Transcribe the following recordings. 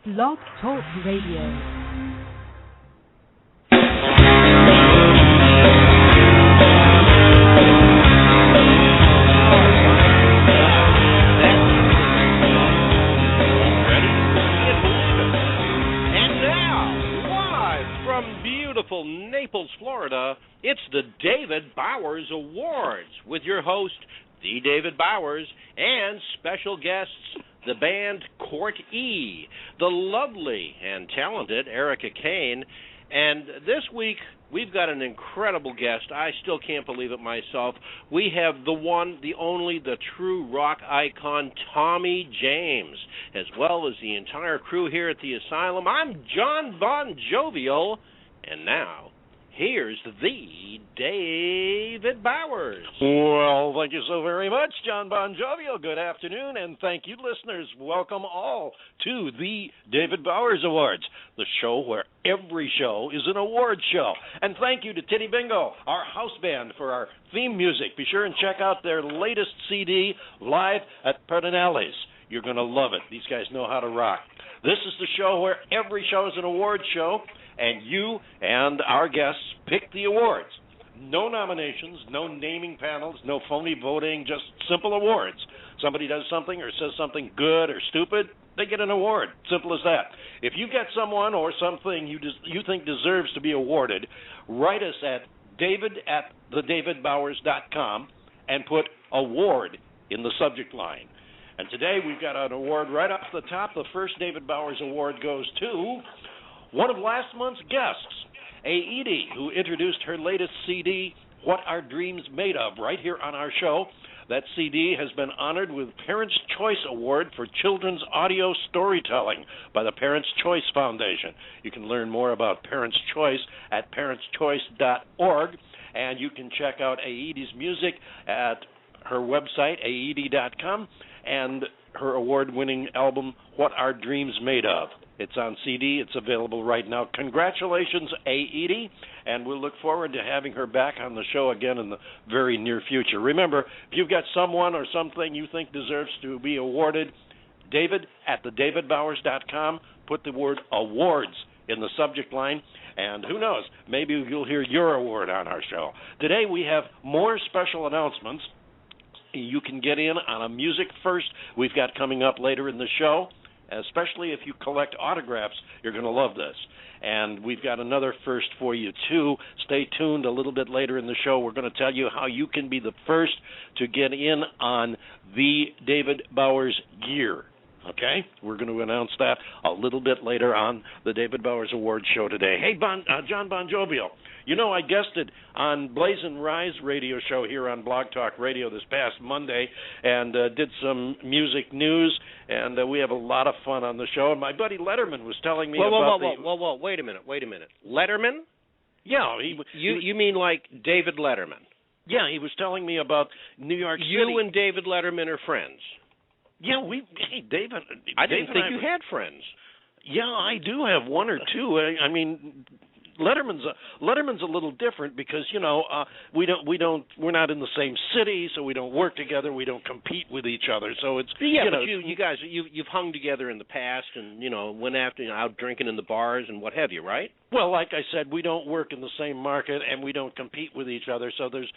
Blog Talk Radio. Naples, Florida, it's the David Bowers Awards with your host, the David Bowers, and special guests, the band Court E, the lovely and talented Arika Kane, and this week we've got an incredible guest. I still can't believe it myself. We have the one, the only, the true rock icon, Tommy James, as well as the entire crew here at the Asylum. I'm John Bon Jovial, and now here's the David Bowers. Well, thank you so very much, John Bon Jovial. Good afternoon, and thank you, listeners. Welcome all to the David Bowers Awards, the show where every show is an award show. And thank you to Titty Bingo, our house band, for our theme music. Be sure and check out their latest CD, Live at Perdinelli's. You're going to love it. These guys know how to rock. This is the show where every show is an award show, and you and our guests pick the awards. No nominations, no naming panels, no phony voting, just simple awards. Somebody does something or says something good or stupid, they get an award. Simple as that. If you get someone or something you think deserves to be awarded, write us at david@thedavidbowers.com and put award in the subject line. And today we've got an award right off the top. The first David Bowers Award goes to one of last month's guests, Edie, who introduced her latest CD, What Are Dreams Made Of, right here on our show. That CD has been honored with Parents' Choice Award for Children's Audio Storytelling by the Parents' Choice Foundation. You can learn more about Parents' Choice at parentschoice.org, and you can check out Edie's music at her website, aed.com, and her award-winning album, What Are Dreams Made Of. It's on CD. It's available right now. Congratulations, Edie, and we'll look forward to having her back on the show again in the very near future. Remember, if you've got someone or something you think deserves to be awarded, david@thedavidbowers.com, put the word awards in the subject line, and who knows, maybe you'll hear your award on our show. Today we have more special announcements. You can get in on a music first we've got coming up later in the show. Especially if you collect autographs, you're going to love this. And we've got another first for you, too. Stay tuned a little bit later in the show. We're going to tell you how you can be the first to get in on the David Bowers gear. Okay? We're going to announce that a little bit later on the David Bowers Awards show today. Hey, John Bon Jovial, you know I guested on Blazin' Rise radio show here on Blog Talk Radio this past Monday and did some music news, and we have a lot of fun on the show. And my buddy Letterman was telling me Whoa, wait a minute. Letterman? Yeah. You mean like David Letterman? Yeah, he was telling me about New York City. You and David Letterman are friends? Yeah, David. I didn't think you had friends. Yeah, I do have one or two. I mean, Letterman's a little different because we're not in the same city, so we don't work together, we don't compete with each other. So it's but you guys you've hung together in the past and went out drinking in the bars and what have you, right? Well, like I said, we don't work in the same market and we don't compete with each other, so there's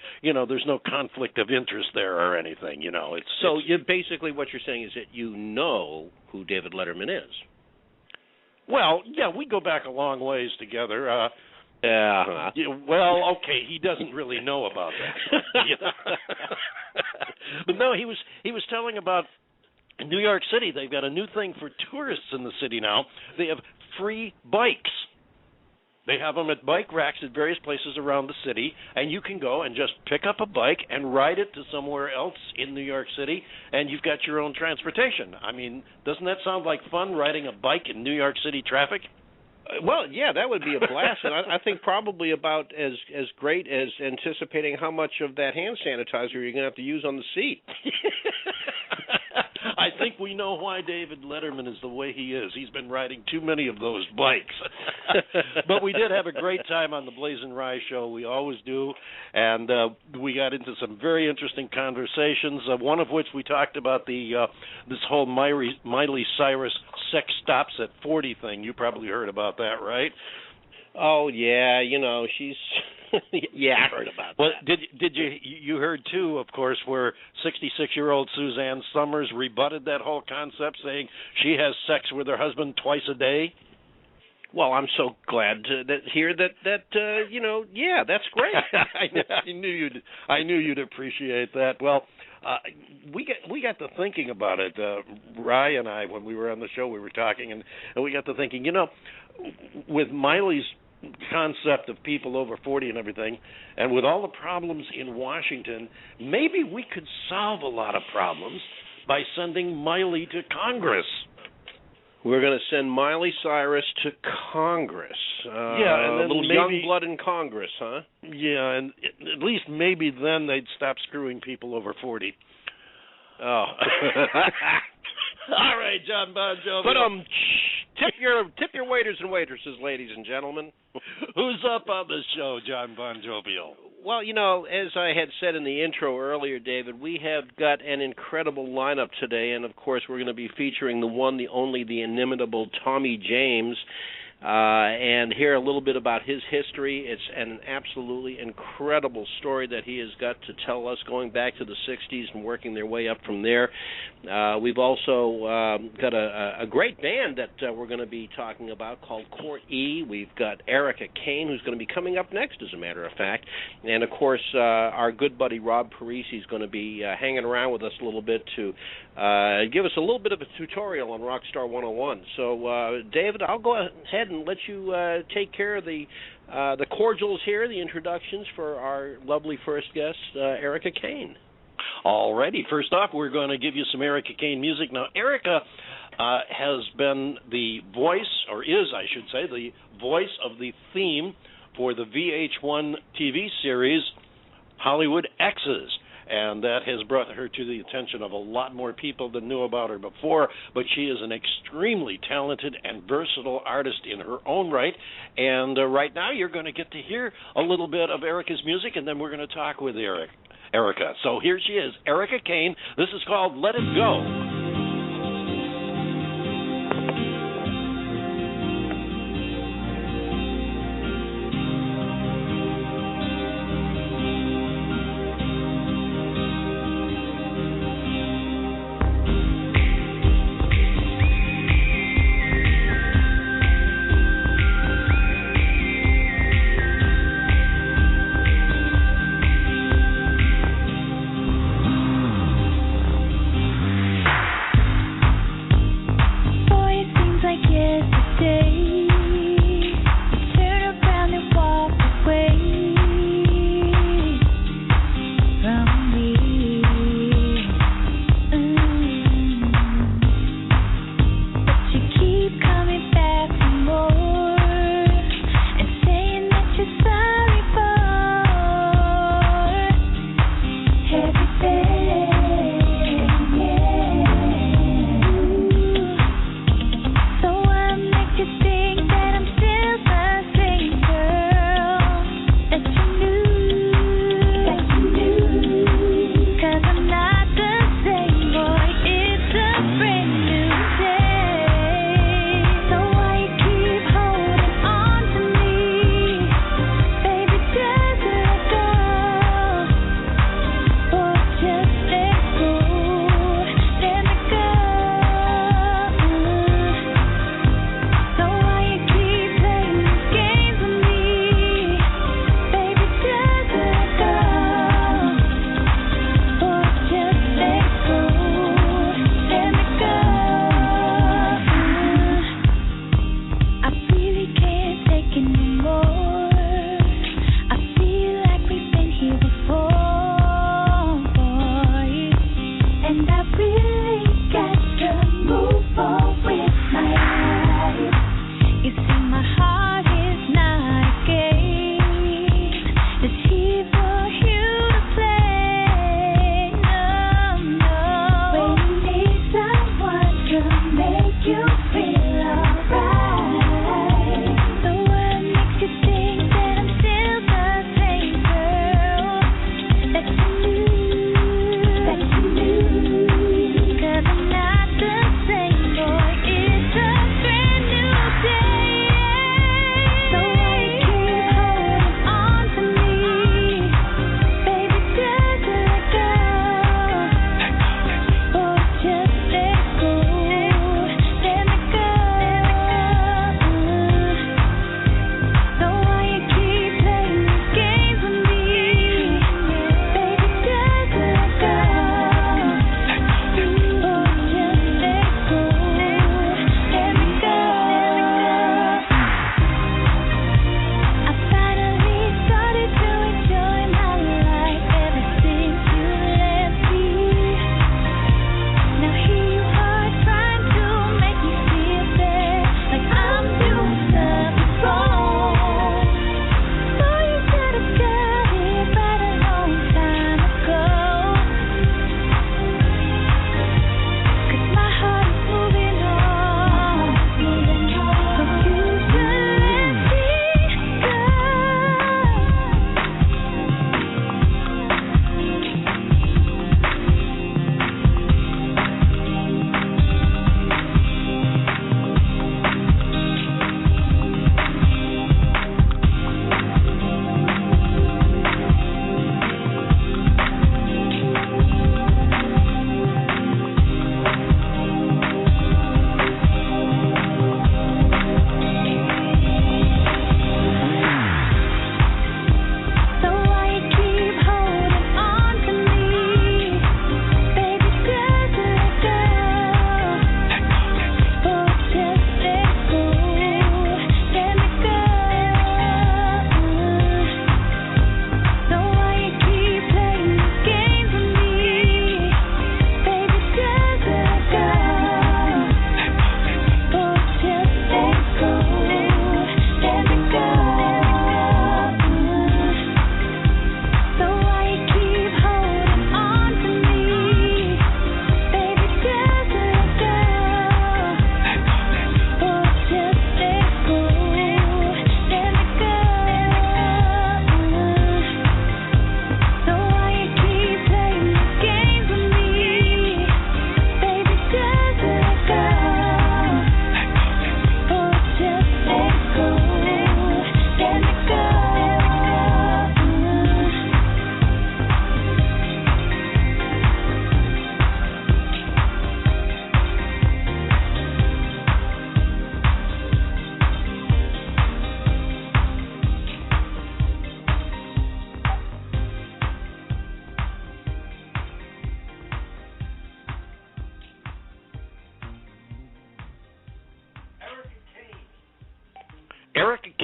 no conflict of interest there or anything. Basically what you're saying is that you know who David Letterman is. Well, yeah, we go back a long ways together. Well, okay, he doesn't really know about that. But no, he was telling about New York City. They've got a new thing for tourists in the city now. They have free bikes. They have them at bike racks at various places around the city, and you can go and just pick up a bike and ride it to somewhere else in New York City, and you've got your own transportation. I mean, doesn't that sound like fun, riding a bike in New York City traffic? Well, yeah, that would be a blast, and I think probably about as great as anticipating how much of that hand sanitizer you're going to have to use on the seat. I think we know why David Letterman is the way he is. He's been riding too many of those bikes. But we did have a great time on the Blazin' Rise show. We always do. And we got into some very interesting conversations, one of which we talked about this whole Miley Cyrus sex stops at 40 thing. You probably heard about that, right? Oh, yeah, she's... yeah, I heard about that. Well, did you heard, too, of course, where 66-year-old Suzanne Summers rebutted that whole concept, saying she has sex with her husband twice a day? Well, I'm so glad to hear that. Yeah, that's great. I knew you'd appreciate that. Well, we got to thinking about it. Rye and I, when we were on the show, we were talking, and we got to thinking. With Miley's concept of people over 40 and everything, and with all the problems in Washington, maybe we could solve a lot of problems by sending Miley to Congress. We're going to send Miley Cyrus to Congress. Yeah, and then a little young blood in Congress, huh? Yeah, and at least maybe then they'd stop screwing people over 40. Oh. All right, John Bon Jovi. But tip your waiters and waitresses, ladies and gentlemen. Who's up on the show, John Bon Jovial? Well, as I had said in the intro earlier, David, we have got an incredible lineup today, and of course we're going to be featuring the one, the only, the inimitable Tommy James, and hear a little bit about his history. It's an absolutely incredible story that he has got to tell us, going back to the 60s and working their way up from there. We've also got a great band that we're going to be talking about called Court E. We've got Arika Kane, who's going to be coming up next, as a matter of fact. And, of course, our good buddy Rob Parisi is going to be hanging around with us a little bit to give us a little bit of a tutorial on Rockstar 101. So, David, I'll go ahead and let you take care of the cordials here, the introductions for our lovely first guest, Arika Kane. All righty. First off, we're going to give you some Arika Kane music. Now, Arika has been the voice, or is, I should say, the voice of the theme for the VH1 TV series Hollywood Exes. And that has brought her to the attention of a lot more people than knew about her before. But she is an extremely talented and versatile artist in her own right. And right now you're going to get to hear a little bit of Arika's music, and then we're going to talk with Arika. So here she is, Arika Kane. This is called Let It Go. Cause I'm not the same boy, it's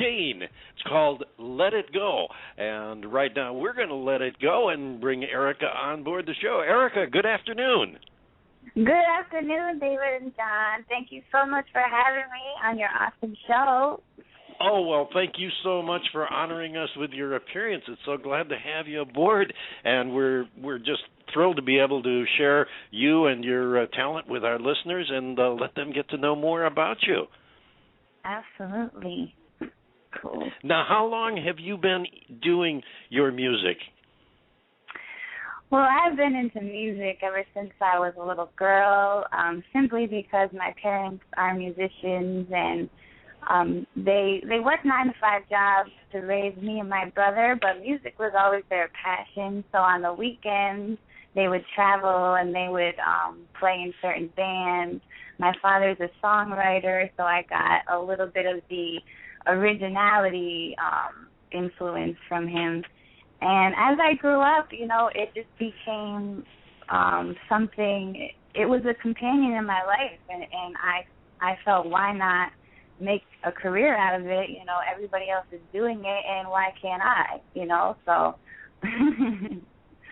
Kane. It's called Let It Go. And right now we're going to let it go and bring Arika on board the show. Arika, good afternoon. Good afternoon, David and John. Thank you so much for having me on your awesome show. Oh, well, thank you so much for honoring us with your appearance. It's so glad to have you aboard, and we're just thrilled to be able to share you and your talent with our listeners and let them get to know more about you. Absolutely. Cool. Now, how long have you been doing your music? Well, I've been into music ever since I was a little girl, simply because my parents are musicians, and they worked 9-to-5 jobs to raise me and my brother, but music was always their passion. So on the weekends, they would travel and they would play in certain bands. My father's a songwriter, so I got a little bit of the originality influence from him. And as I grew up, it just became something. It was a companion in my life, and I felt, why not make a career out of it? Everybody else is doing it, and why can't I? So.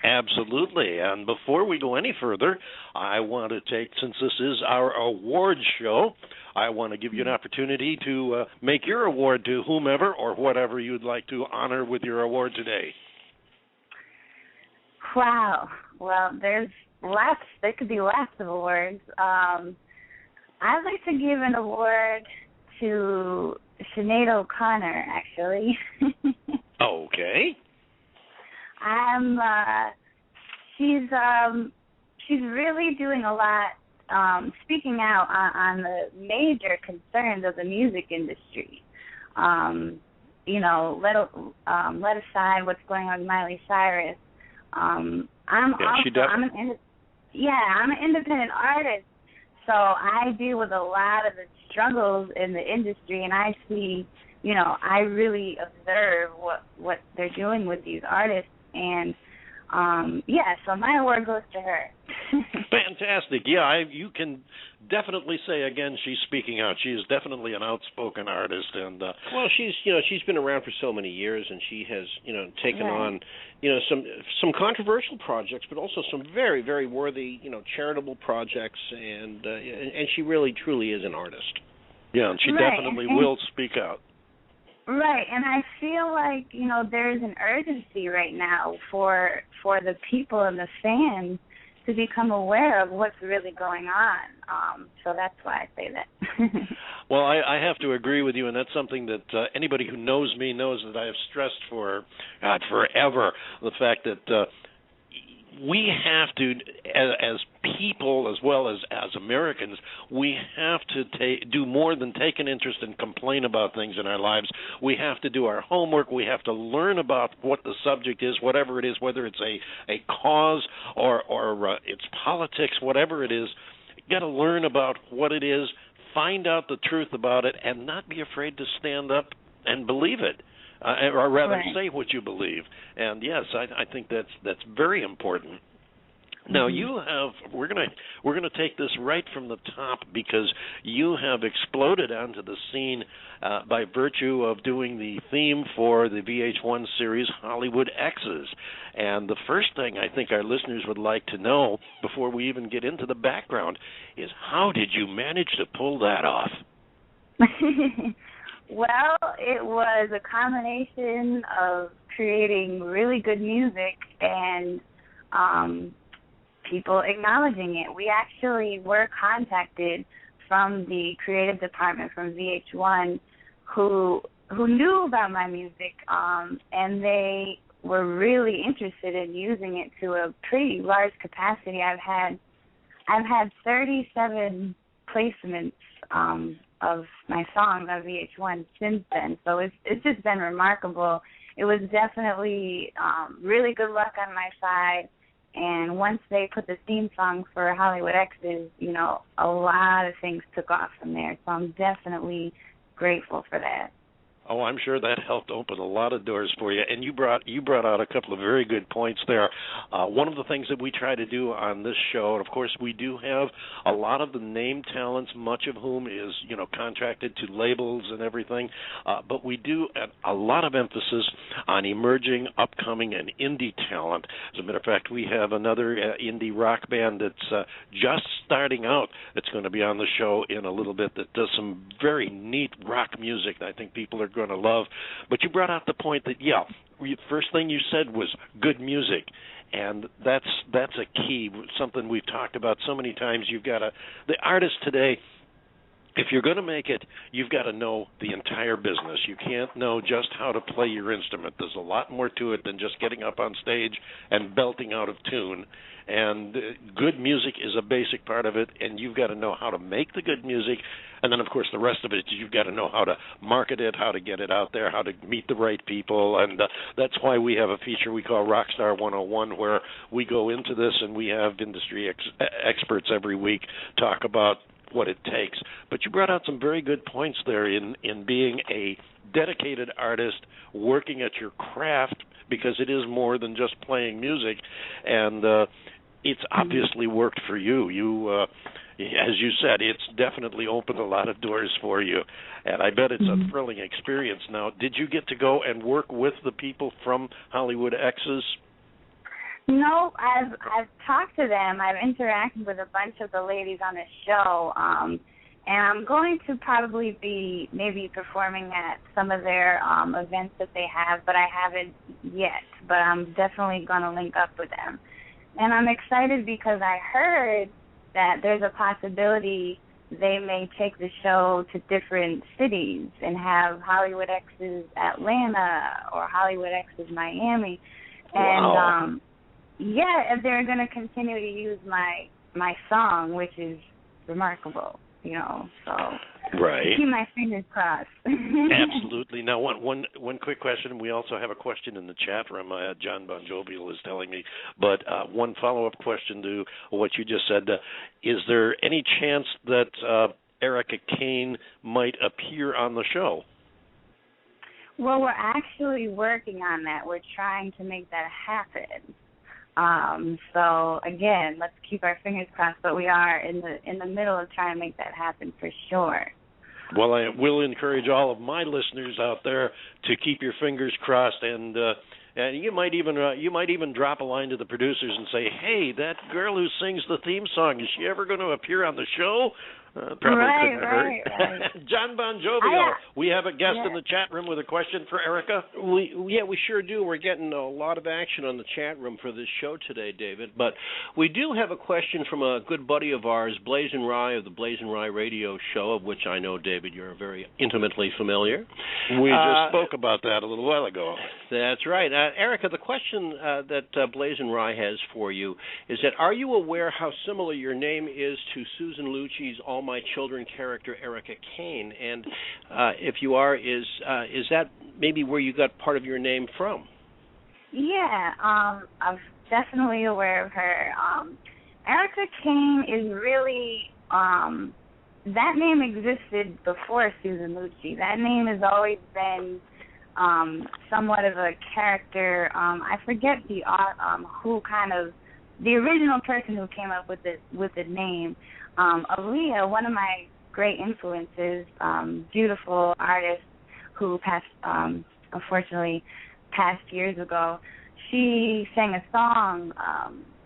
Absolutely. And before we go any further, I want to take, since this is our awards show, I want to give you an opportunity to make your award to whomever or whatever you'd like to honor with your award today. Wow. Well, there could be lots of awards. I'd like to give an award to Sinead O'Connor, actually. Okay. She's really doing a lot, speaking out on the major concerns of the music industry. Let aside what's going on with Miley Cyrus. I'm an independent artist, so I deal with a lot of the struggles in the industry, and I see, I really observe what they're doing with these artists, and so my award goes to her. Fantastic. Yeah, you can definitely say, again, she's speaking out. She is definitely an outspoken artist, and well, she's been around for so many years, and she has taken on some controversial projects, but also some very, very worthy charitable projects, and she really truly is an artist. Yeah, and she definitely will speak out. Right, and I feel like there's an urgency right now for the people and the fans to become aware of what's really going on. So that's why I say that. Well, I have to agree with you, and that's something that anybody who knows me knows that I have stressed for forever, the fact that we have to, as people as well as Americans, we have to do more than take an interest and complain about things in our lives. We have to do our homework. We have to learn about what the subject is, whatever it is, whether it's a cause or it's politics, whatever it is. You got to learn about what it is, find out the truth about it, and not be afraid to stand up and believe it. Or rather, say what you believe. And yes, I think that's very important. Now we're gonna take this right from the top, because you have exploded onto the scene by virtue of doing the theme for the VH1 series Hollywood Exes. And the first thing I think our listeners would like to know before we even get into the background is, how did you manage to pull that off? Well, it was a combination of creating really good music and people acknowledging it. We actually were contacted from the creative department from VH1 who knew about my music, and they were really interested in using it to a pretty large capacity. I've had 37 placements of my songs on VH1 since then, so it's just been remarkable. It was definitely really good luck on my side, and once they put the theme song for Hollywood Exes, a lot of things took off from there, so I'm definitely grateful for that. Oh, I'm sure that helped open a lot of doors for you. And you brought out a couple of very good points there. One of the things that we try to do on this show, and of course we do have a lot of the name talents, much of whom is contracted to labels and everything, but we do a lot of emphasis on emerging, upcoming, and indie talent. As a matter of fact, we have another indie rock band that's just starting out that's going to be on the show in a little bit that does some very neat rock music that I think people are going to love. But you brought out the point that, first thing you said was good music. And that's a key, something we've talked about so many times. The artist today, if you're going to make it, you've got to know the entire business. You can't know just how to play your instrument. There's a lot more to it than just getting up on stage and belting out of tune. And good music is a basic part of it, and you've got to know how to make the good music. And then, of course, the rest of it, you've got to know how to market it, how to get it out there, how to meet the right people. And that's why we have a feature we call Rockstar 101, where we go into this and we have industry experts every week talk about what it takes. But you brought out some very good points there in being a dedicated artist, working at your craft, because it is more than just playing music. And it's obviously worked for you. As you said, it's definitely opened a lot of doors for you, and I bet it's a thrilling experience. Now, did you get to go and work with the people from Hollywood Exes? No, I've talked to them. I've interacted with a bunch of the ladies on the show, and I'm going to probably be maybe performing at some of their events that they have, but I haven't yet. But I'm definitely going to link up with them. And I'm excited because I heard that there's a possibility they may take the show to different cities and have Hollywood Exes Atlanta or Hollywood Exes Miami. Wow. And they're going to continue to use my song, which is remarkable, so right. Keep my fingers crossed. Absolutely. Now, one quick question. We also have a question in the chat room. John Bon Jovial is telling me. But one follow-up question to what you just said. Is there any chance that Arika Kane might appear on the show? Well, we're actually working on that. We're trying to make that happen. So again, let's keep our fingers crossed. But we are in the middle of trying to make that happen for sure. Well, I will encourage all of my listeners out there to keep your fingers crossed, and you might even drop a line to the producers and say, "Hey, that girl who sings the theme song, is she ever going to appear on the show?" Probably couldn't hurt. Right. John Bon Jovial, we have a guest in the chat room with a question for Arika. We sure do. We're getting a lot of action on the chat room for this show today, David. But we do have a question from a good buddy of ours, Blazin' Rye of the Blazin' Rye radio show, of which I know, David, you're very intimately familiar. We just spoke about that a little while ago. That's right. Arika, the question that Blazin' Rye has for you is that, are you aware how similar your name is to Susan Lucci's All My Children character, Arika Kane? And if you are, is that maybe where you got part of your name from? Yeah, I'm definitely aware of her. Arika Kane is really, that name existed before Susan Lucci. That name has always been somewhat of a character. I forget the original person who came up with the name. Aaliyah, one of my great influences, beautiful artist who unfortunately passed years ago, she sang a song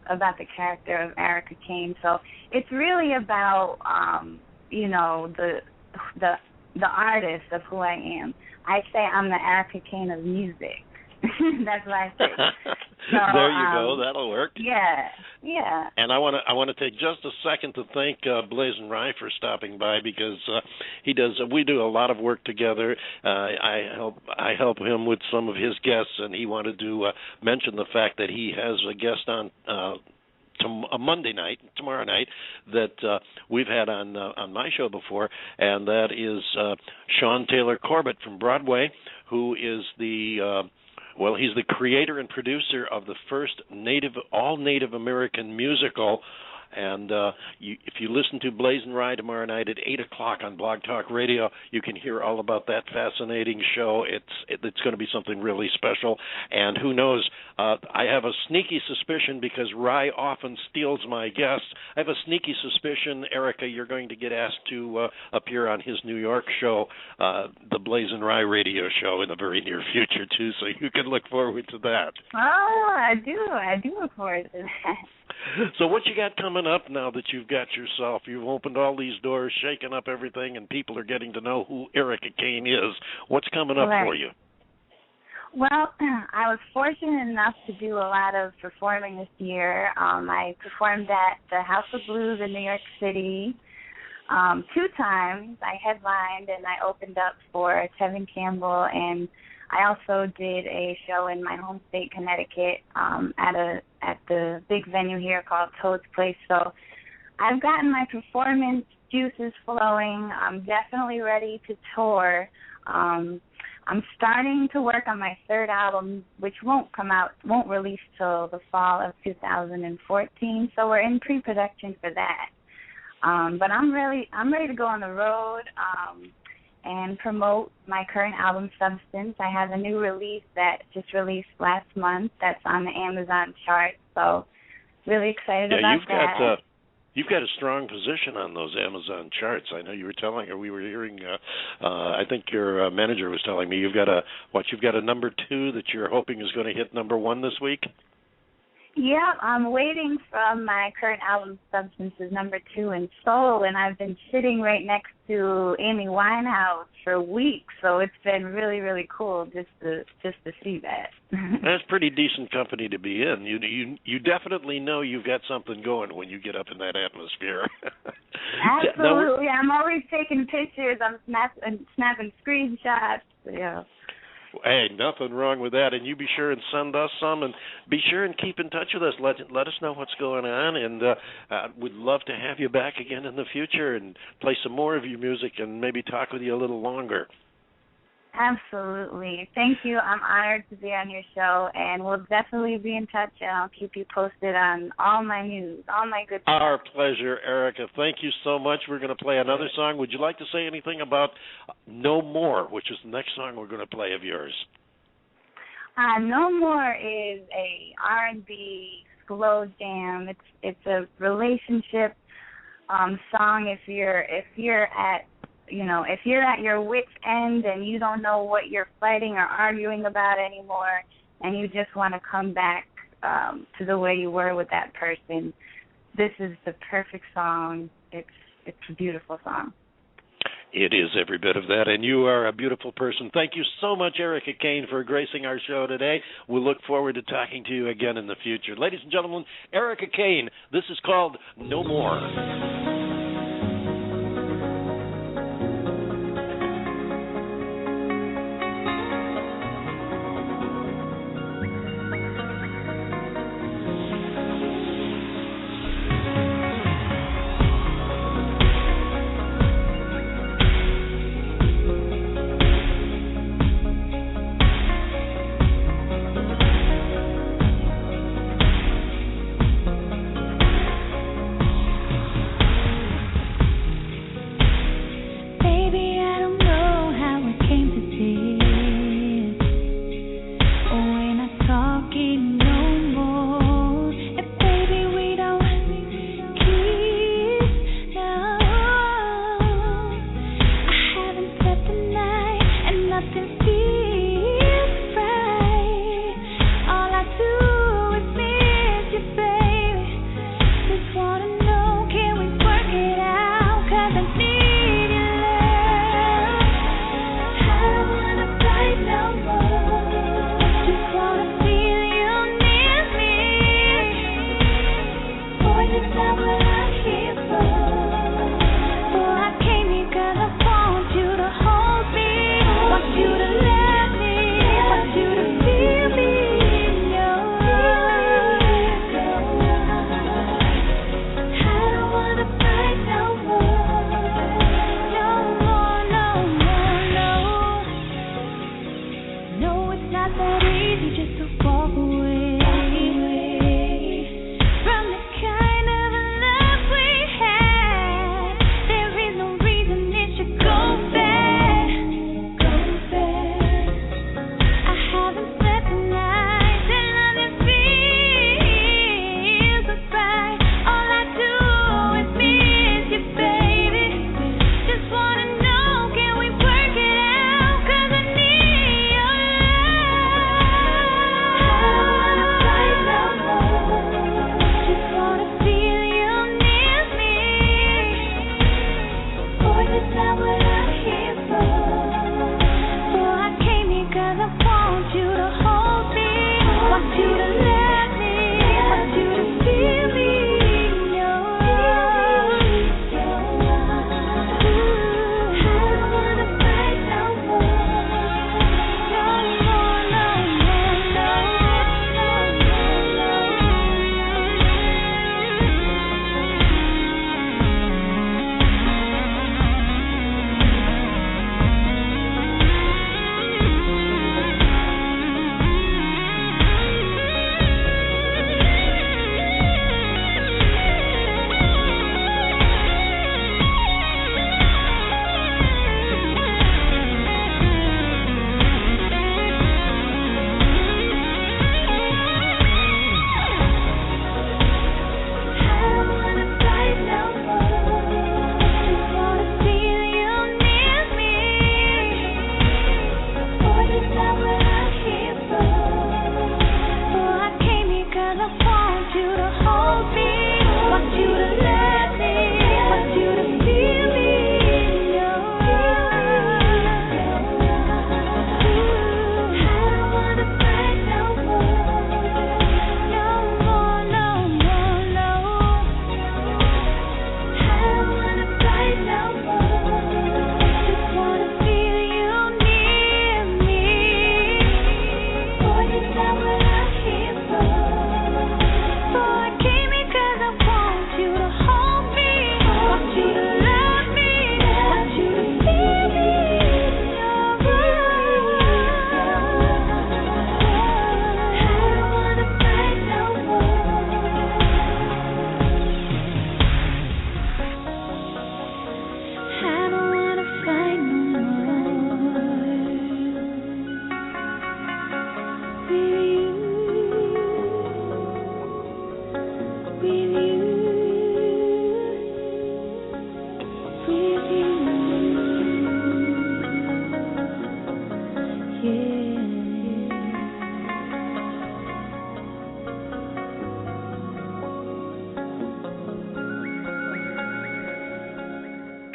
about the character of Arika Kane. So it's really about, the artist of who I am. I say I'm the Arika Kane of music. That's what I say. So, there you go. That'll work. Yeah. And I want to take just a second to thank Blazin' Rye for stopping by, because we do a lot of work together. I help him with some of his guests, and he wanted to mention the fact that he has a guest on a Monday night, tomorrow night, that we've had on my show before, and that is Sean Taylor Corbett from Broadway, who is he's the creator and producer of the first all Native American musical, And if you listen to Blaze and Rye tomorrow night at 8 o'clock on Blog Talk Radio, you can hear all about that fascinating show. It's going to be something really special. And who knows, I have a sneaky suspicion, because Rye often steals my guests, I have a sneaky suspicion, Arika, you're going to get asked to appear on his New York show, the Blaze and Rye radio show, in the very near future, too, so you can look forward to that. Oh, I do look forward to that. So what you got coming up now that you've got yourself? You've opened all these doors, shaken up everything, and people are getting to know who Arika Kane is. What's coming up for you? Well, I was fortunate enough to do a lot of performing this year. I performed at the House of Blues in New York City 2 times. I headlined and I opened up for Tevin Campbell, and I also did a show in my home state, Connecticut, at the big venue here called Toad's Place. So I've gotten my performance juices flowing. I'm definitely ready to tour. I'm starting to work on my 3rd album, which won't release till the fall of 2014. So we're in pre-production for that. But I'm ready to go on the road and promote my current album, Substance. I have a new release that just released last month that's on the Amazon chart. So really excited about that. You've got a strong position on those Amazon charts. I know you were telling her, we were hearing, I think your manager was telling me you've got a number 2 that you're hoping is going to hit number 1 this week? Yeah, I'm waiting from my current album, Substance's number 2 in Soul, and I've been sitting right next to Amy Winehouse for weeks, so it's been really, really cool just to see that. That's pretty decent company to be in. You definitely know you've got something going when you get up in that atmosphere. Absolutely. I'm always taking pictures. I'm snapping screenshots. Yeah. Hey, nothing wrong with that, and you be sure and send us some, and be sure and keep in touch with us. Let us know what's going on, and we'd love to have you back again in the future and play some more of your music and maybe talk with you a little longer. Absolutely. Thank you. I'm honored to be on your show, and we'll definitely be in touch, and I'll keep you posted on all my news, all my good stuff. Our pleasure, Arika. Thank you so much. We're going to play another song. Would you like to say anything about No More, which is the next song we're going to play of yours? No More is a R&B slow jam. It's a relationship song. If you're at your wit's end and you don't know what you're fighting or arguing about anymore, and you just want to come back to the way you were with that person, this is the perfect song. It's a beautiful song. It is every bit of that, and you are a beautiful person. Thank you so much, Arika Kane, for gracing our show today. We look forward to talking to you again in the future. Ladies and gentlemen, Arika Kane, this is called No More.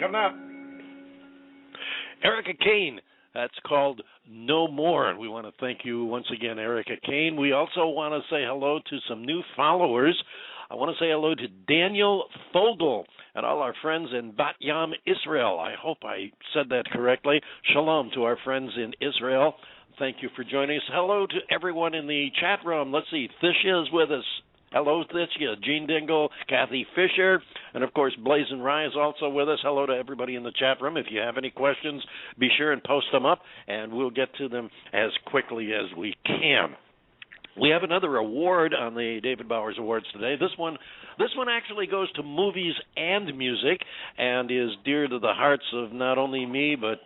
coming up. Arika Kane. That's called No More. And we want to thank you once again, Arika Kane. We also want to say hello to some new followers. I want to say hello to Daniel Fogel and all our friends in Bat Yam, Israel. I hope I said that correctly. Shalom to our friends in Israel. Thank you for joining us. Hello to everyone in the chat room. Let's see, Thishya is with us. Hello, Thishya, Gene Dingle, Kathy Fisher, and, of course, Blazin' Rye is also with us. Hello to everybody in the chat room. If you have any questions, be sure and post them up, and we'll get to them as quickly as we can. We have another award on the David Bowers Awards today. This one actually goes to movies and music and is dear to the hearts of not only me but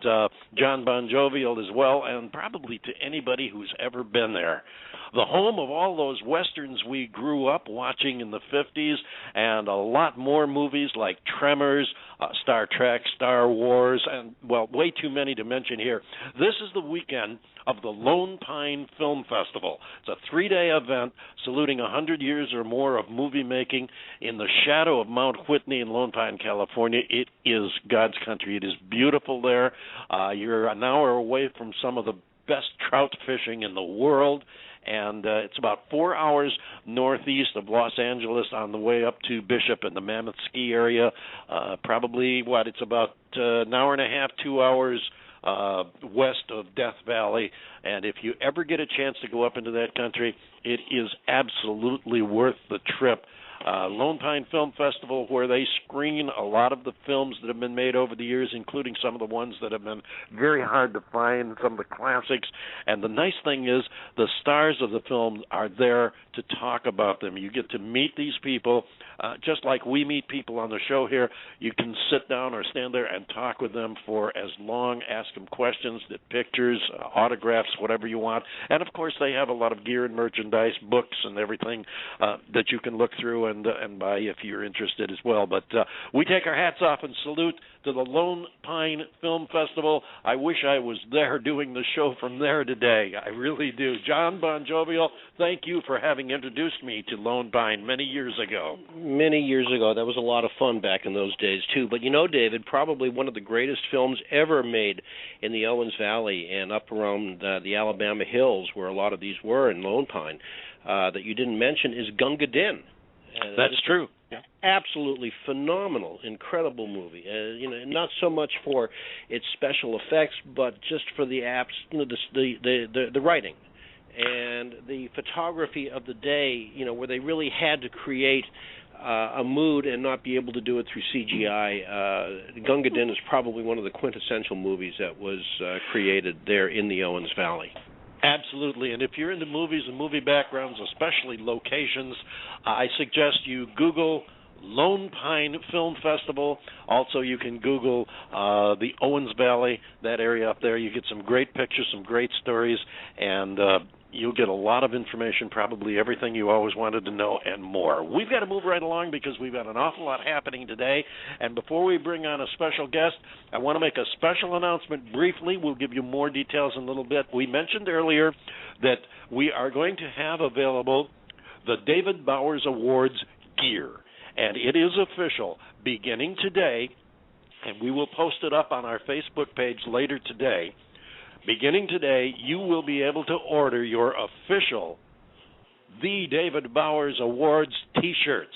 John Bon Jovial as well, and probably to anybody who's ever been there. The home of all those westerns we grew up watching in the 50s, and a lot more movies like Tremors, Star Trek, Star Wars, and, well, way too many to mention here. This is the weekend of the Lone Pine Film Festival. It's a 3-day event saluting 100 years or more of movie making in the shadow of Mount Whitney in Lone Pine, California. It is God's country. It is beautiful there. You're an hour away from some of the best trout fishing in the world, and it's about 4 hours northeast of Los Angeles on the way up to Bishop in the Mammoth Ski area. It's about an hour and a half, 2 hours west of Death Valley, and if you ever get a chance to go up into that country, it is absolutely worth the trip. Lone Pine Film Festival, where they screen a lot of the films that have been made over the years, including some of the ones that have been very hard to find, some of the classics. And the nice thing is the stars of the film are there to talk about them. You get to meet these people, just like we meet people on the show here. You can sit down or stand there and talk with them for as long, ask them questions, get pictures, autographs, whatever you want. And, of course, they have a lot of gear and merchandise, books and everything that you can look through and buy if you're interested as well. But we take our hats off and salute to the Lone Pine Film Festival. I wish I was there doing the show from there today. I really do. John Bon Jovial, thank you for having introduced me to Lone Pine many years ago. Many years ago. That was a lot of fun back in those days, too. But, you know, David, probably one of the greatest films ever made in the Owens Valley and up around the Alabama hills where a lot of these were in Lone Pine that you didn't mention is Gunga Din. That's true. Yeah. Absolutely phenomenal, incredible movie. Not so much for its special effects, but just for the the writing and the photography of the day. Where they really had to create a mood and not be able to do it through CGI. Gunga Din is probably one of the quintessential movies that was created there in the Owens Valley. Absolutely, and if you're into movies and movie backgrounds, especially locations, I suggest you Google Lone Pine Film Festival. Also, you can Google the Owens Valley, that area up there. You get some great pictures, some great stories, and you'll get a lot of information, probably everything you always wanted to know and more. We've got to move right along because we've got an awful lot happening today. And before we bring on a special guest, I want to make a special announcement briefly. We'll give you more details in a little bit. We mentioned earlier that we are going to have available the David Bowers Awards gear. And it is official beginning today, and we will post it up on our Facebook page later today. Beginning today, you will be able to order your official The David Bowers Awards T-shirts.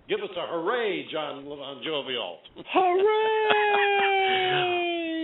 Give us a hooray, John Bon Jovial. Hooray!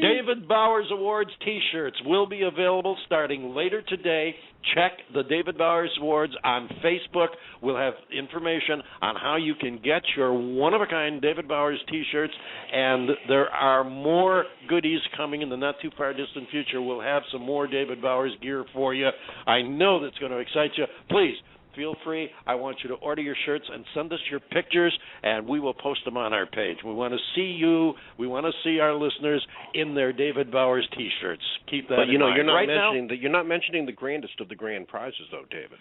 David Bowers Awards T-shirts will be available starting later today. Check the David Bowers Awards on Facebook. We'll have information on how you can get your one-of-a-kind David Bowers T-shirts, and there are more goodies coming in the not-too-far-distant future. We'll have some more David Bowers gear for you. I know that's going to excite you. Please, feel free. I want you to order your shirts and send us your pictures, and we will post them on our page. We want to see you. We want to see our listeners in their David Bowers T-shirts. Keep that in mind. You're not mentioning the grandest of the grand prizes, though, David.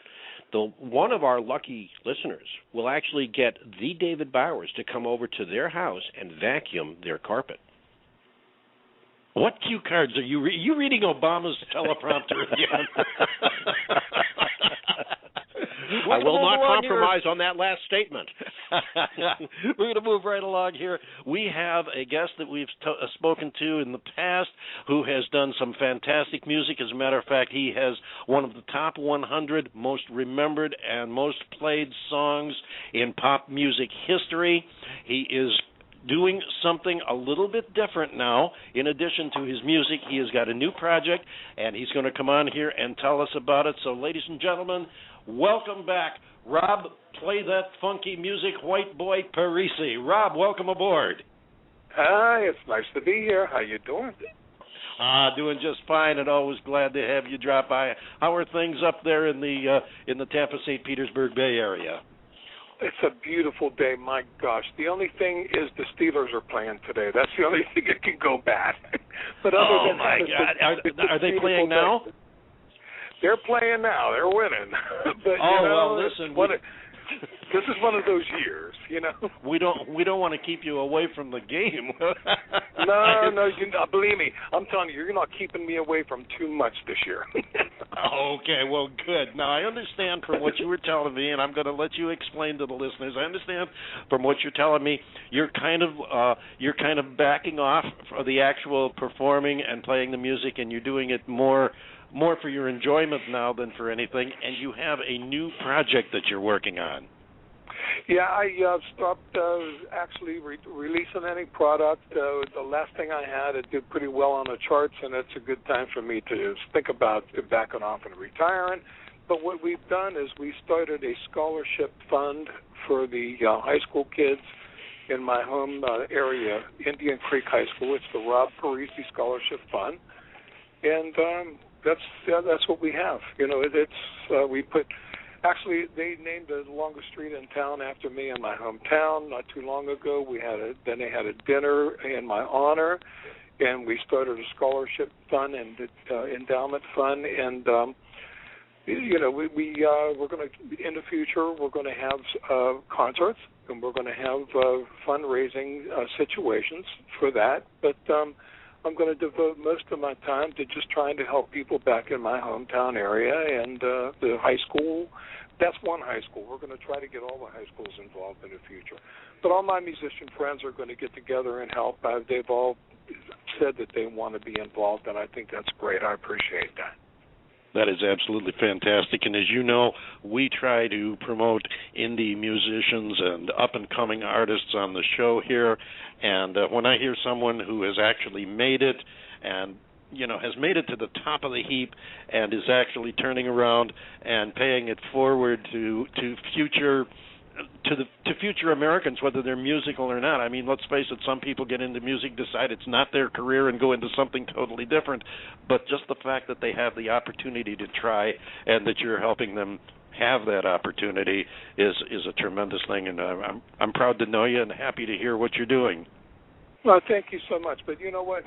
One of our lucky listeners will actually get the David Bowers to come over to their house and vacuum their carpet. What cue cards are you reading? You reading Obama's teleprompter again? I will not compromise on that last statement. We're going to move right along here. We have a guest that we've spoken to in the past who has done some fantastic music. As a matter of fact, he has one of the top 100 most remembered and most played songs in pop music history. He is doing something a little bit different now. In addition to his music, he has got a new project, and he's going to come on here and tell us about it. So, ladies and gentlemen, welcome back, Rob, Play That Funky Music, White Boy Parisi. Rob, welcome aboard. Hi, it's nice to be here. How you doing? Doing just fine, and always glad to have you drop by. How are things up there in the Tampa, St. Petersburg Bay Area? It's a beautiful day, my gosh. The only thing is the Steelers are playing today. That's the only thing that can go bad. But other than my that, God. Are they playing now? They're playing now. They're winning. But, well, listen. This is one of those years, We don't want to keep you away from the game. No, believe me. I'm telling you, you're not keeping me away from too much this year. Okay, well, good. Now, I understand from what you were telling me, and I'm going to let you explain to the listeners. I understand from what you're telling me, you're kind of backing off for the actual performing and playing the music, and you're doing it more for your enjoyment now than for anything, and you have a new project that you're working on. Yeah, I stopped actually releasing any product. The last thing I had, it did pretty well on the charts, and it's a good time for me to think about backing off and retiring. But what we've done is we started a scholarship fund for the high school kids in my home area, Indian Creek High School. It's the Rob Parisi Scholarship Fund, and that's what we have. We put. Actually, they named the longest street in town after me in my hometown not too long ago. Then they had a dinner in my honor, and we started a scholarship fund and endowment fund. And we're going to in the future we're going to have concerts, and we're going to have fundraising situations for that. But I'm going to devote most of my time to just trying to help people back in my hometown area and the high school. That's one high school. We're going to try to get all the high schools involved in the future. But all my musician friends are going to get together and help. They've all said that they want to be involved, and I think that's great. I appreciate that. That is absolutely fantastic. And as you know, we try to promote indie musicians and up-and-coming artists on the show here. And when I hear someone who has actually made it and has made it to the top of the heap and is actually turning around and paying it forward to future Americans, whether they're musical or not. I mean, let's face it, some people get into music, decide it's not their career, and go into something totally different. But just the fact that they have the opportunity to try and that you're helping them have that opportunity is a tremendous thing, and I'm proud to know you and happy to hear what you're doing. Well, thank you so much. But you know what?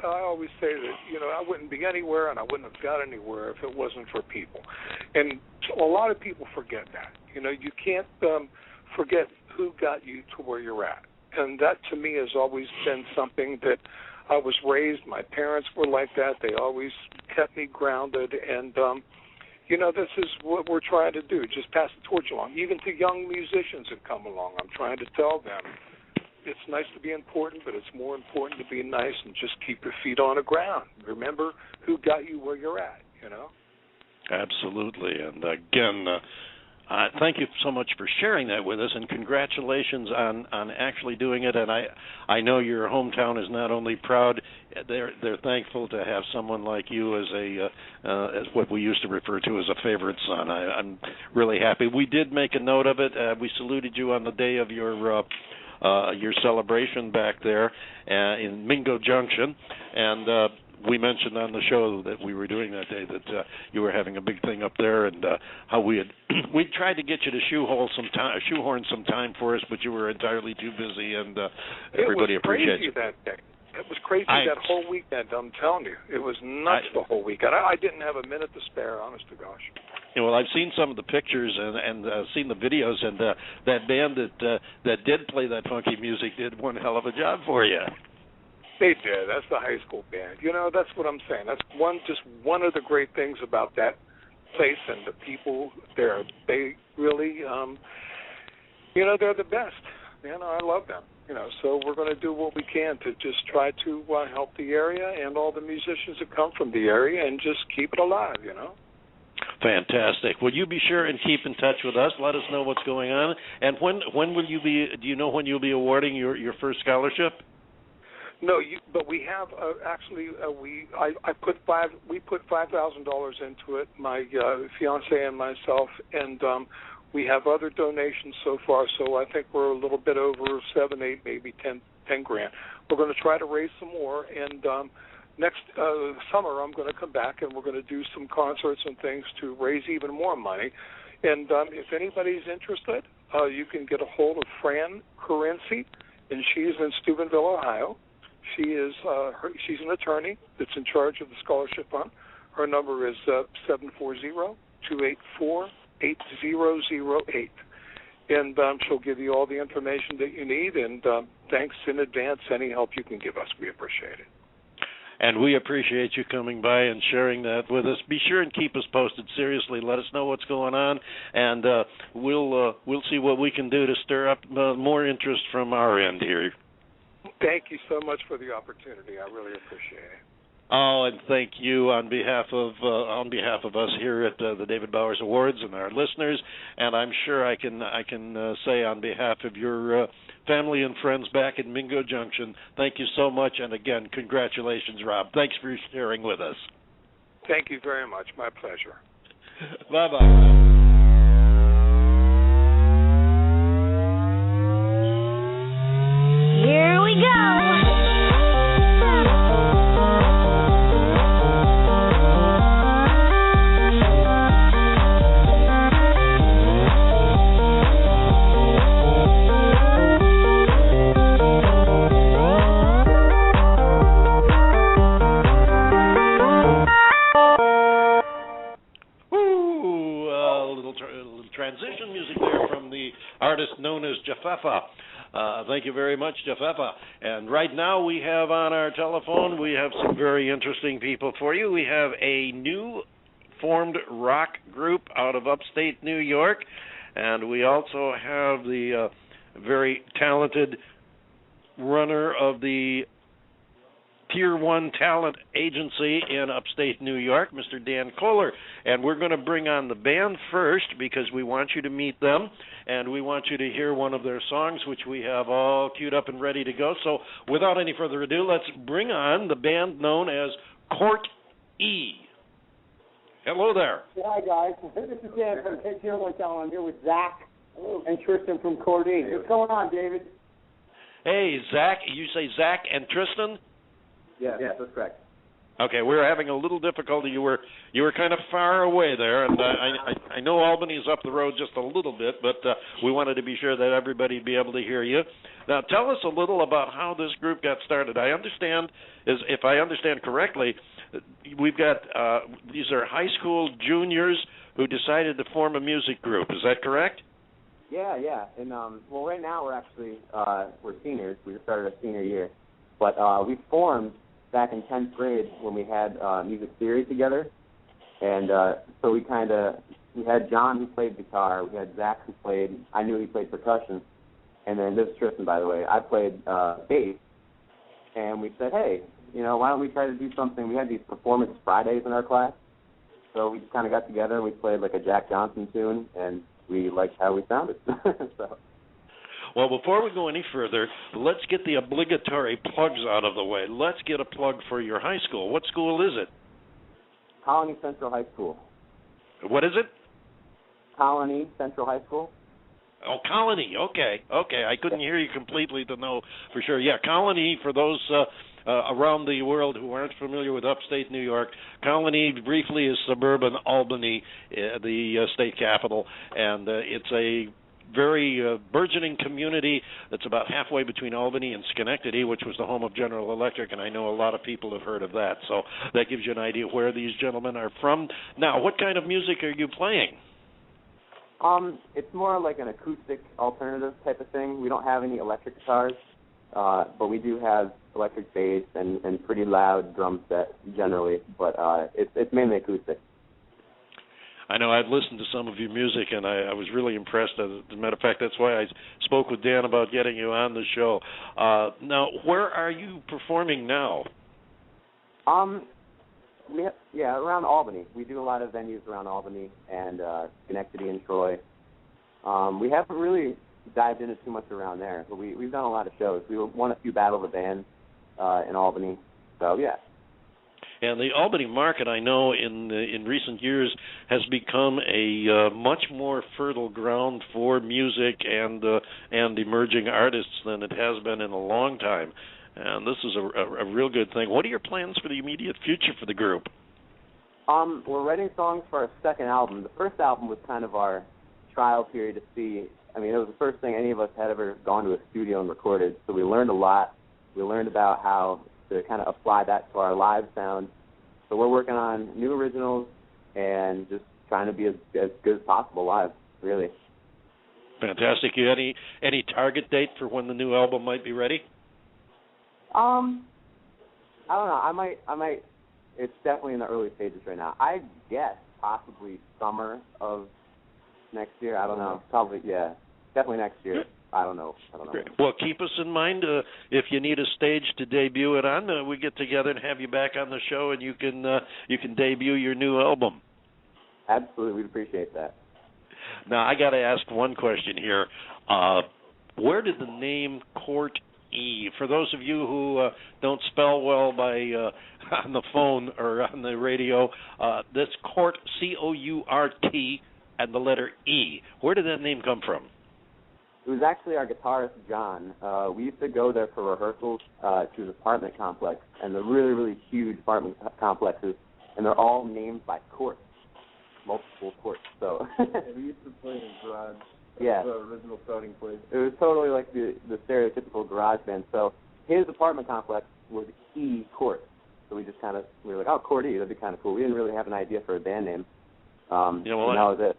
I always say that, I wouldn't be anywhere and I wouldn't have got anywhere if it wasn't for people. And a lot of people forget that. You can't forget who got you to where you're at. And that, to me, has always been something that I was raised. My parents were like that. They always kept me grounded. And, this is what we're trying to do, just pass the torch along. Even to young musicians that come along, I'm trying to tell them, it's nice to be important, but it's more important to be nice and just keep your feet on the ground. Remember who got you where you're at, Absolutely. And again, thank you so much for sharing that with us, and congratulations on actually doing it. And I know your hometown is not only proud, they're thankful to have someone like you as what we used to refer to as a favorite son. I'm really happy. We did make a note of it. We saluted you on the day of your celebration back there in Mingo Junction, and we mentioned on the show that we were doing that day that you were having a big thing up there, and how we tried to get you to shoehorn some time for us, but you were entirely too busy, and everybody appreciates it. It was crazy that day. It was crazy that whole weekend, I'm telling you. It was nuts the whole weekend. I didn't have a minute to spare, honest to gosh. Yeah, well, I've seen some of the pictures and seen the videos, and that band that did play that funky music did one hell of a job for you. They did. That's the high school band. That's what I'm saying. That's one of the great things about that place and the people there. They really, They're the best. I love them. So we're going to do what we can to just try to help the area and all the musicians that come from the area and just keep it alive, Fantastic. Will you be sure and keep in touch with us? Let us know what's going on. And when will you be? Do you know when you'll be awarding your first scholarship? No, but we have we put $5,000 into it. My fiance and myself, and we have other donations so far. So I think we're a little bit over 7, 8, maybe 10 grand. We're going to try to raise some more, and next summer I'm going to come back and we're going to do some concerts and things to raise even more money. And if anybody's interested, you can get a hold of Fran Carency, and she's in Steubenville, Ohio. She's an attorney that's in charge of the scholarship fund. Her number is 740-284-8008. And she'll give you all the information that you need. And thanks in advance. Any help you can give us, we appreciate it. And we appreciate you coming by and sharing that with us. Be sure and keep us posted. Seriously, let us know what's going on, and we'll see what we can do to stir up more interest from our end here. Thank you so much for the opportunity. I really appreciate it. Oh, and thank you on behalf of us here at the David Bowers Awards and our listeners. And I'm sure I can say on behalf of your family and friends back in Mingo Junction, thank you so much. And again, congratulations, Rob. Thanks for sharing with us. Thank you very much. My pleasure. Bye-bye, Rob. Here we go. Transition music there from the artist known as Jafefa. Thank you very much, Jafefa. And right now we have on our telephone, we have some very interesting people for you. We have a new formed rock group out of upstate New York, and we also have the very talented runner of the Tier 1 Talent Agency in upstate New York, Mr. Dan Kohler. And we're going to bring on the band first because we want you to meet them, and we want you to hear one of their songs, which we have all queued up and ready to go. So without any further ado, let's bring on the band known as Court E. Hello there. Hi, guys. This is Dan from TierOneTalent. I'm here with Zach and Tristan from Court E. What's going on, David? Hey, Zach. You say Zach and Tristan? Yes, that's correct. Okay, we're having a little difficulty. You were kind of far away there, and I know Albany's up the road just a little bit, but we wanted to be sure that everybody'd be able to hear you. Now, tell us a little about how this group got started. If I understand correctly, we've got these are high school juniors who decided to form a music group. Is that correct? Yeah, and well, right now we're seniors. We just started our senior year, but we formed back in 10th grade when we had music theory together, and so we had John who played guitar, we had Zach who I knew he played percussion, and then this is Tristan, by the way, I played bass, and we said, hey, why don't we try to do something? We had these performance Fridays in our class, so we just kind of got together and we played like a Jack Johnson tune, and we liked how we sounded. So. Well, before we go any further, let's get the obligatory plugs out of the way. Let's get a plug for your high school. What school is it? Colony Central High School. What is it? Colony Central High School. Oh, Colony. Okay. I couldn't hear you completely to know for sure. Yeah, Colony, for those around the world who aren't familiar with upstate New York, Colony briefly is suburban Albany, the state capital, and it's a very burgeoning community that's about halfway between Albany and Schenectady, which was the home of General Electric, and I know a lot of people have heard of that. So that gives you an idea where these gentlemen are from. Now, what kind of music are you playing? It's more like an acoustic alternative type of thing. We don't have any electric guitars, but we do have electric bass and pretty loud drum set generally, but it's mainly acoustic. I know I've listened to some of your music, and I was really impressed. As a matter of fact, that's why I spoke with Dan about getting you on the show. Now, where are you performing now? Around Albany. We do a lot of venues around Albany and Schenectady and Troy. We haven't really dived into too much around there, but we've done a lot of shows. We won a few Battle of the Bands in Albany, so yeah. And the Albany market, I know, in recent years has become a much more fertile ground for music and emerging artists than it has been in a long time. And this is a real good thing. What are your plans for the immediate future for the group? We're writing songs for our second album. The first album was kind of our trial period to see. I mean, it was the first thing any of us had ever gone to a studio and recorded, so we learned a lot. We learned about how to kind of apply that to our live sound. So we're working on new originals and just trying to be as good as possible live, really. Fantastic. You any target date for when the new album might be ready? I don't know. I might. It's definitely in the early stages right now. I guess possibly summer of next year. I don't know. Probably, yeah. Definitely next year. I don't know. Great. Well, keep us in mind if you need a stage to debut it on. We get together and have you back on the show, and you can debut your new album. Absolutely, we'd appreciate that. Now, I got to ask one question here. Where did the name Court E? For those of you who don't spell well by on the phone or on the radio, that's Court, C-O-U-R-T, and the letter E. Where did that name come from? It was actually our guitarist, John. We used to go there for rehearsals to his apartment complex, and they're really, really huge apartment complexes, and they're all named by courts, multiple courts. So we used to play in a garage. Yeah. The original starting place. It was totally like the stereotypical garage band. So his apartment complex was E Court. So we were like, oh, Court E, that'd be kind of cool. We didn't really have an idea for a band name. And that was it.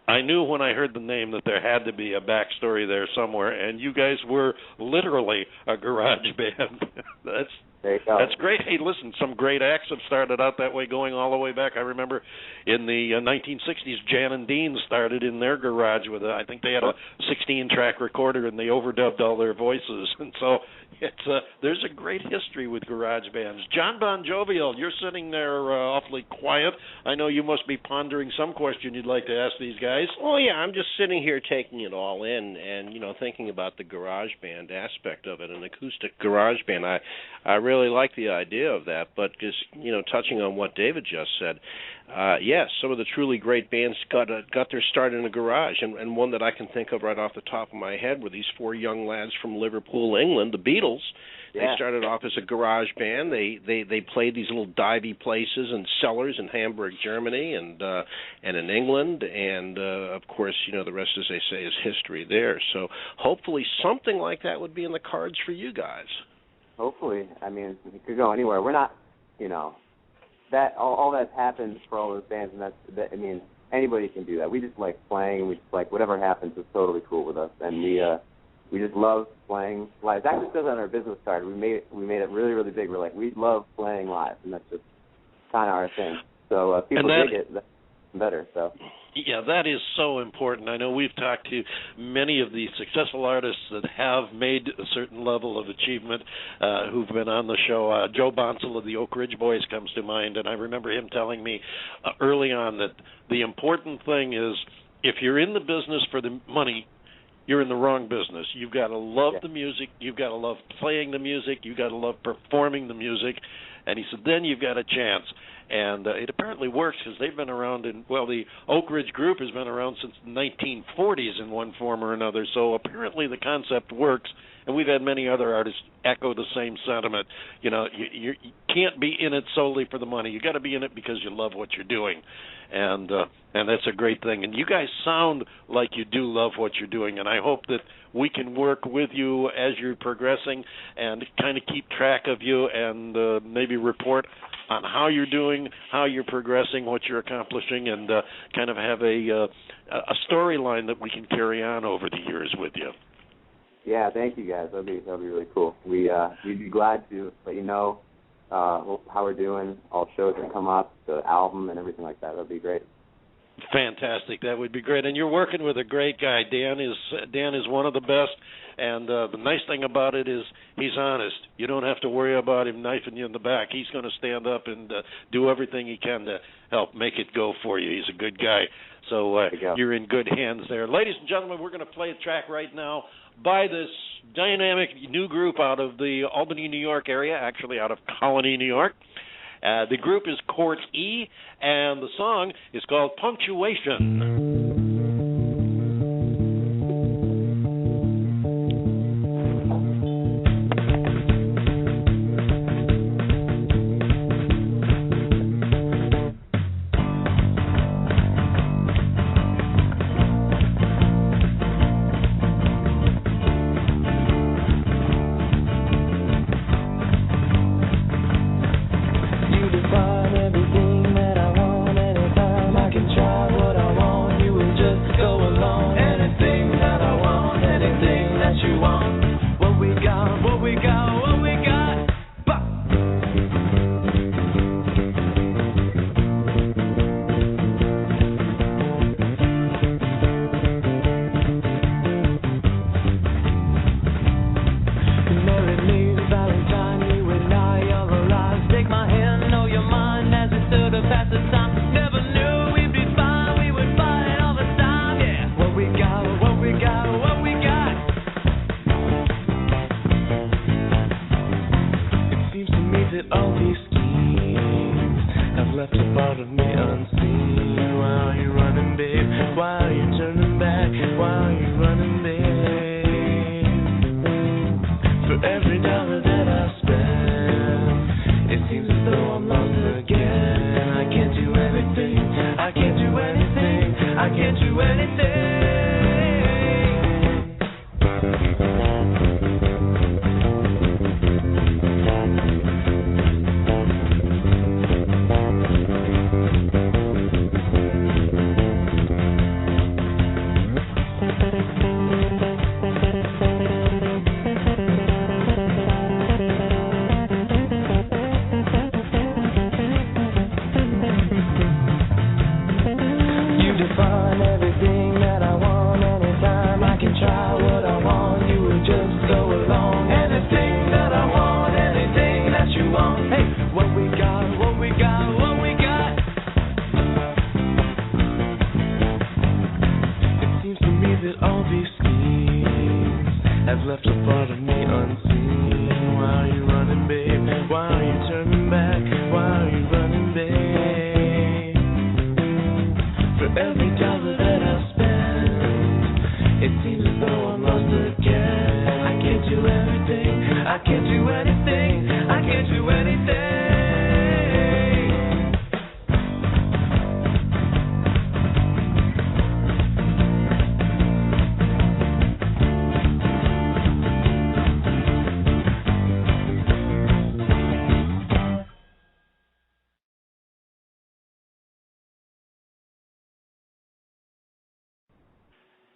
I knew when I heard the name that there had to be a backstory there somewhere, and you guys were literally a garage band. That's great. Hey, listen, some great acts have started out that way, going all the way back. I remember in the 1960s, Jan and Dean started in their garage with I think they had a 16-track recorder, and they overdubbed all their voices. And so there's a great history with garage bands. John Bon Jovial, you're sitting there awfully quiet. I know you must be pondering some question you'd like to ask these guys. Well, yeah, I'm just sitting here taking it all in and, thinking about the garage band aspect of it, an acoustic garage band. I really like the idea of that, but just, touching on what David just said, yes, some of the truly great bands got their start in a garage, and one that I can think of right off the top of my head were these four young lads from Liverpool, England, the Beatles. Yeah. They started off as a garage band. They played these little divey places and cellars in Hamburg, Germany, and in England, and of course, the rest, as they say, is history there. So hopefully something like that would be in the cards for you guys. Hopefully. I mean, it could go anywhere. We're not, that all that's happened for all those bands, and anybody can do that. We just like playing. We just like whatever happens is totally cool with us, and we just love playing live. It actually says on our business card. We made it really, really big. We're like, we love playing live, and that's just kind of our thing. So people dig it, that's better. So. Yeah, that is so important. I know we've talked to many of the successful artists that have made a certain level of achievement who've been on the show. Joe Bonsall of the Oak Ridge Boys comes to mind, and I remember him telling me early on that the important thing is if you're in the business for the money, you're in the wrong business. You've got to love the music. You've got to love playing the music. You've got to love performing the music. And he said, then you've got a chance. And it apparently works because they've been around the Oak Ridge Group has been around since the 1940s in one form or another. So apparently the concept works, and we've had many other artists echo the same sentiment. You can't be in it solely for the money. You got to be in it because you love what you're doing, and that's a great thing. And you guys sound like you do love what you're doing, and I hope that we can work with you as you're progressing and kind of keep track of you and maybe report on how you're doing, how you're progressing, what you're accomplishing, and kind of have a storyline that we can carry on over the years with you. Yeah, thank you guys. That'd be really cool. We'd be glad to let you know how we're doing, all shows that come up, the album, and everything like that. That'd be great. Fantastic. That would be great. And you're working with a great guy. Dan is one of the best. And the nice thing about it is he's honest. You don't have to worry about him knifing you in the back. He's going to stand up and do everything he can to help make it go for you. He's a good guy. So you're in good hands there. Ladies and gentlemen, we're going to play a track right now by this dynamic new group out of the Albany, New York area, actually out of Colony, New York. The group is Court E, and the song is called Punctuation.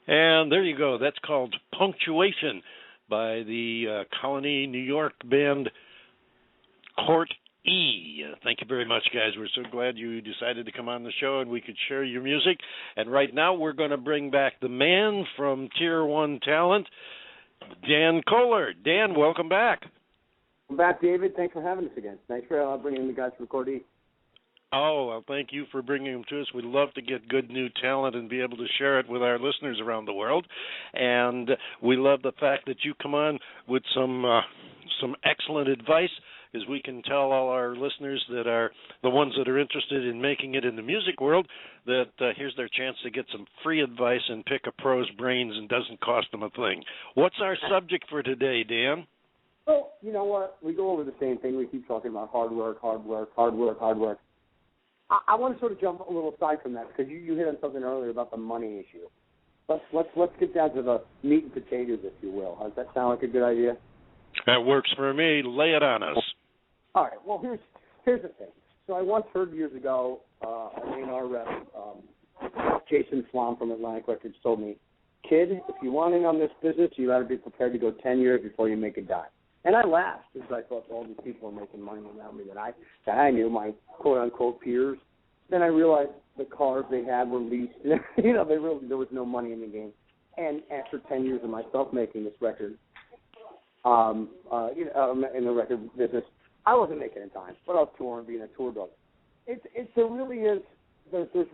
And there you go. That's called Punctuation by the Colony, New York band Court E. Thank you very much, guys. We're so glad you decided to come on the show and we could share your music. And right now we're going to bring back the man from TierOneTalent, Dan Kohler. Dan, welcome back. I'm back, David. Thanks for having us again. Thanks for bringing the guys from Court E. Oh, well, thank you for bringing them to us. We love to get good new talent and be able to share it with our listeners around the world. And we love the fact that you come on with some excellent advice, because we can tell all our listeners that are the ones that are interested in making it in the music world that here's their chance to get some free advice and pick a pro's brains and doesn't cost them a thing. What's our subject for today, Dan? Well, you know what? We go over the same thing. We keep talking about hard work, hard work, hard work, hard work. I want to sort of jump a little aside from that because you hit on something earlier about the money issue. Let's get down to the meat and potatoes, if you will. Does that sound like a good idea? That works for me. Lay it on us. All right. Well, here's the thing. So I once heard years ago, our A&R rep, Jason Flom from Atlantic Records, told me, "Kid, if you want in on this business, you got to be prepared to go 10 years before you make a dime." And I laughed because I thought all these people were making money around me that I knew, my quote-unquote peers. Then I realized the cars they had were leased. You know, there was no money in the game. And after 10 years of myself making this record, in the record business, I wasn't making it in time, but I was touring, being a tour dog. There's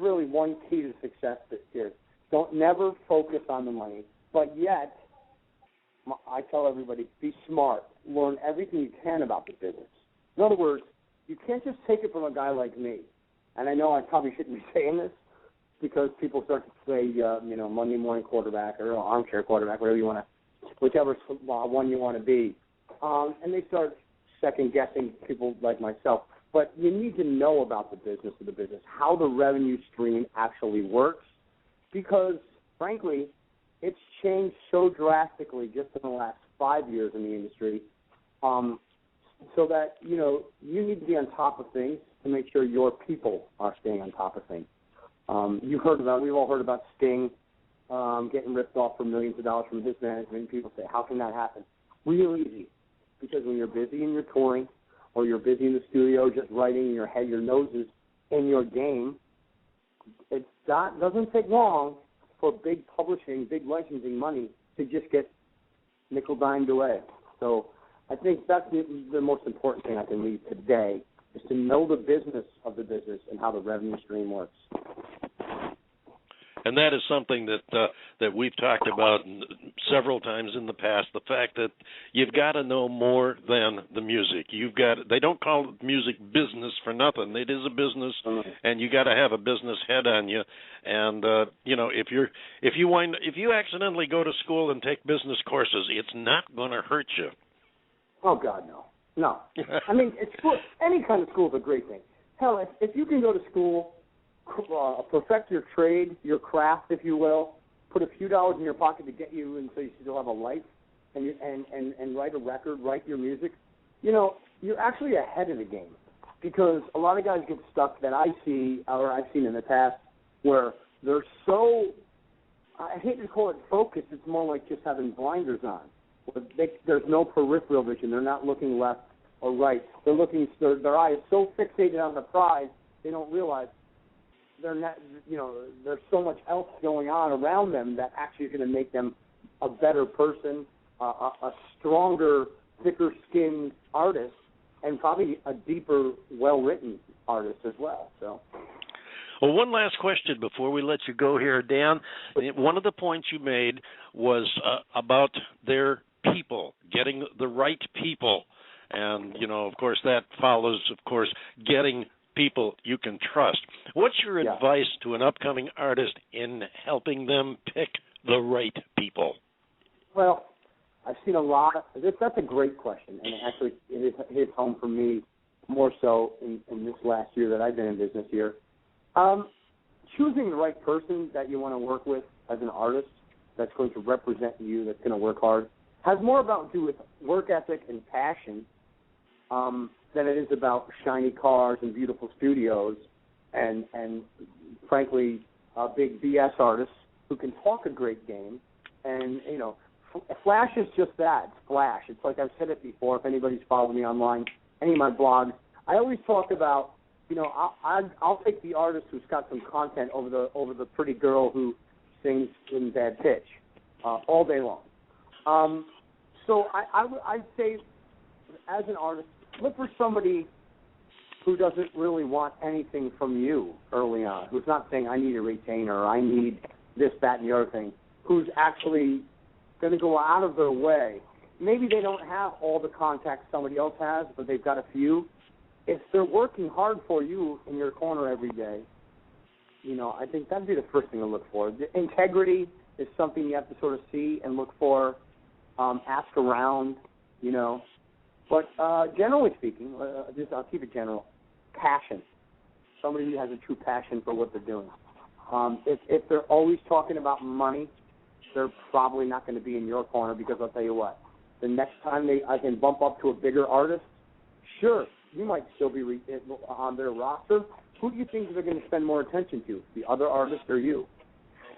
really one key to success here. Don't never focus on the money, but yet, I tell everybody, be smart. Learn everything you can about the business. In other words, you can't just take it from a guy like me. And I know I probably shouldn't be saying this because people start to say, Monday morning quarterback or armchair quarterback, whatever you want to, whichever one you want to be. And they start second-guessing people like myself. But you need to know about the business of the business, how the revenue stream actually works, because, frankly, it's changed so drastically just in the last 5 years in the industry, so that, you need to be on top of things to make sure your people are staying on top of things. We've all heard about Sting getting ripped off for millions of dollars from his management. People say, how can that happen? Really easy, because when you're busy and you're touring, or you're busy in the studio just writing in your head, your nose is in your game, it doesn't take long for big publishing, big licensing money to just get nickel-dimed away. So I think that's the most important thing I can leave today, is to know the business of the business and how the revenue stream works. And that is something that we've talked about several times in the past, the fact that you've got to know more than the music. They don't call it music business for nothing. It is a business, and you got to have a business head on you. And if you accidentally go to school and take business courses, it's not going to hurt you. Oh God, no. I mean, any kind of school is a great thing. Hell, if you can go to school, perfect your trade, your craft, if you will, put a few dollars in your pocket to get you until you still have a life, and write a record, write your music, you're actually ahead of the game. Because a lot of guys get stuck that I see, or I've seen in the past, where they're so, I hate to call it focused, it's more like just having blinders on. There's no peripheral vision. They're not looking left or right. Their eye is so fixated on the prize, they don't realize there's so much else going on around them that actually is going to make them a better person, a stronger, thicker-skinned artist, and probably a deeper, well-written artist as well. So. Well, one last question before we let you go here, Dan. One of the points you made was about their people, getting the right people. And, of course, that follows, getting people you can trust. What's your advice to an upcoming artist in helping them pick the right people? Well, I've seen a lot of this. That's a great question, and actually it hits home for me more so in this last year that I've been in business here. Choosing the right person that you want to work with as an artist that's going to represent you, that's going to work hard, has more about to do with work ethic and passion than it is about shiny cars and beautiful studios and frankly, big BS artists who can talk a great game. And, Flash is just that. It's Flash. It's like I've said it before. If anybody's followed me online, any of my blogs, I always talk about, I'll take the artist who's got some content over the pretty girl who sings in bad pitch all day long. So I'd say, as an artist, look for somebody who doesn't really want anything from you early on, who's not saying, I need a retainer, or I need this, that, and the other thing, who's actually going to go out of their way. Maybe they don't have all the contacts somebody else has, but they've got a few. If they're working hard for you in your corner every day, I think that'd be the first thing to look for. The integrity is something you have to sort of see and look for, ask around, But generally speaking, I'll keep it general, passion. Somebody who has a true passion for what they're doing. If they're always talking about money, they're probably not going to be in your corner, because I'll tell you what, the next time I can bump up to a bigger artist, sure, you might still be on their roster. Who do you think they're going to spend more attention to, the other artist or you?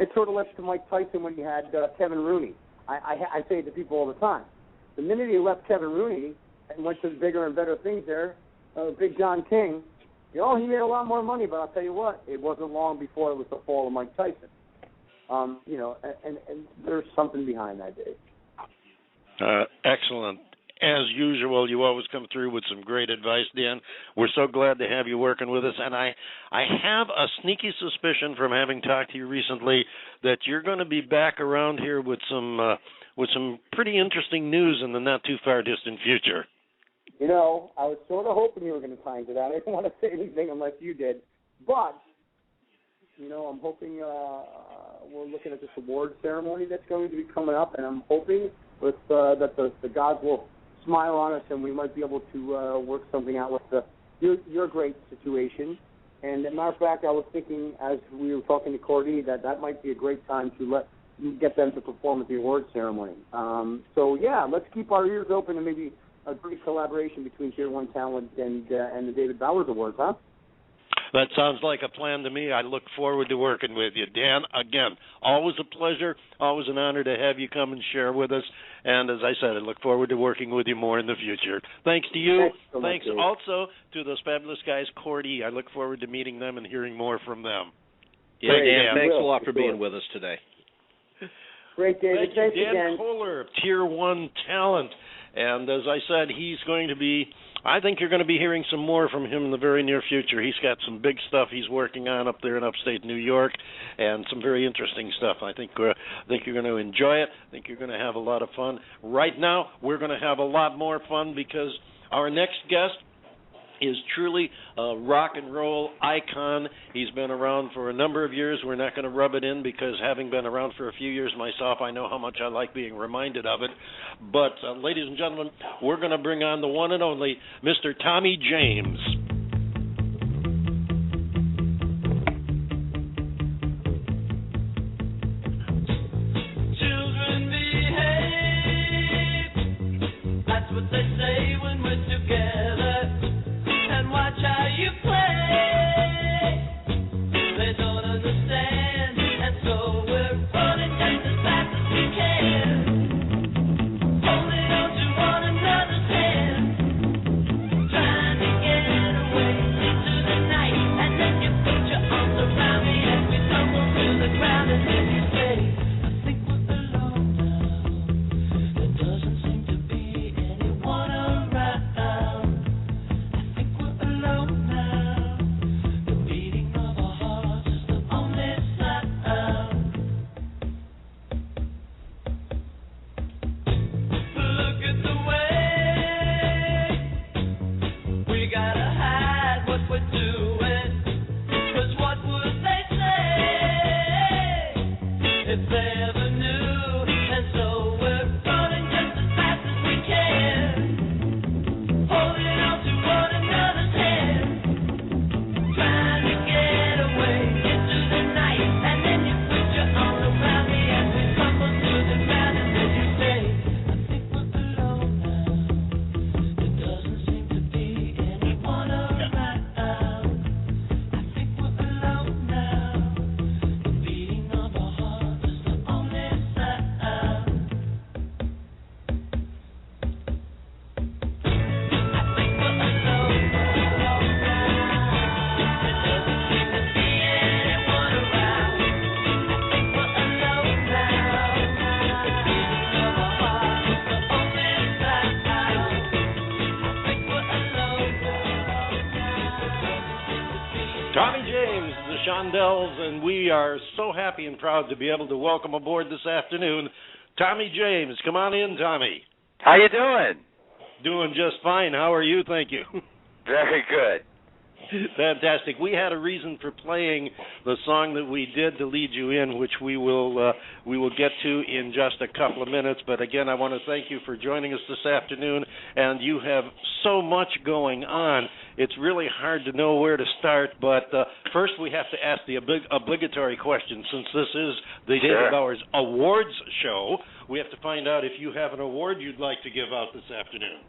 It sort of left to Mike Tyson when he had Kevin Rooney. I say it to people all the time. The minute he left Kevin Rooney and went to bigger and better things there, Big John King, he made a lot more money, but I'll tell you what, it wasn't long before it was the fall of Mike Tyson. And there's something behind that, Dave. Excellent. As usual, you always come through with some great advice, Dan. We're so glad to have you working with us, and I have a sneaky suspicion from having talked to you recently that you're going to be back around here with some pretty interesting news in the not too far distant future. I was sort of hoping you were going to tie into that. I didn't want to say anything unless you did, but I'm hoping we're looking at this award ceremony that's going to be coming up, and I'm hoping that the gods will smile on us and we might be able to work something out with your great situation. And as a matter of fact, I was thinking as we were talking to Court E that might be a great time to get them to perform at the award ceremony. Let's keep our ears open and maybe a great collaboration between TierOneTalent and the David Bowers Awards, huh? That sounds like a plan to me. I look forward to working with you. Dan, again, always a pleasure, always an honor to have you come and share with us. And as I said, I look forward to working with you more in the future. Thanks to you. Thanks also to those fabulous guys, Court E. I look forward to meeting them and hearing more from them. Yeah, Dan, thanks a lot for being with us today. Great, David. Thank you, Dan again. Kohler of TierOneTalent. And as I said, I think you're going to be hearing some more from him in the very near future. He's got some big stuff he's working on up there in upstate New York and some very interesting stuff. I think you're going to enjoy it. I think you're going to have a lot of fun. Right now, we're going to have a lot more fun because our next guest is truly a rock and roll icon. He's been around for a number of years. We're not going to rub it in because having been around for a few years myself, I know how much I like being reminded of it. But, ladies and gentlemen, we're going to bring on the one and only Mr. Tommy James. Children behave, that's what they say when we're together. Watch how you play. They don't understand, and so we're running just as fast as we can. Holding on to one another's hand, trying to get away into the night. And then you put your arms around me as we tumble to the ground, and then you say, I think we're alone now. There doesn't seem to be anyone around. And we are so happy and proud to be able to welcome aboard this afternoon Tommy James. Come on in, Tommy. How you doing? Doing just fine. How are you? Thank you. Very good. Fantastic. We had a reason for playing the song that we did to lead you in, which we will get to in just a couple of minutes. But again, I want to thank you for joining us this afternoon. And you have so much going on. It's really hard to know where to start. But first, we have to ask the obligatory question. Since this is the David Bowers Awards show, we have to find out if you have an award you'd like to give out this afternoon.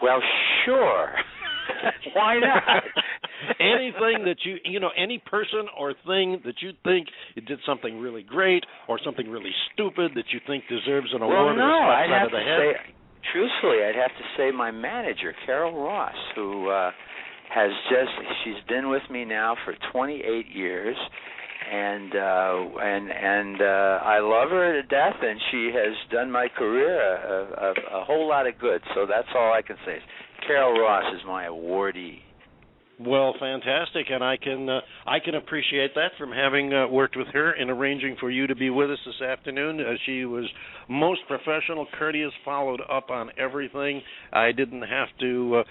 Well, sure. Why not? Anything that any person or thing that you think you did something really great or something really stupid that you think deserves an award. Well, no, I'd have to say, truthfully, I'd have to say my manager, Carol Ross, who she's been with me now for 28 years, and I love her to death, and she has done my career a whole lot of good. So that's all I can say. Carol Ross is my awardee. Well, fantastic, and I can appreciate that from having worked with her in arranging for you to be with us this afternoon. She was most professional, courteous, followed up on everything. I didn't have to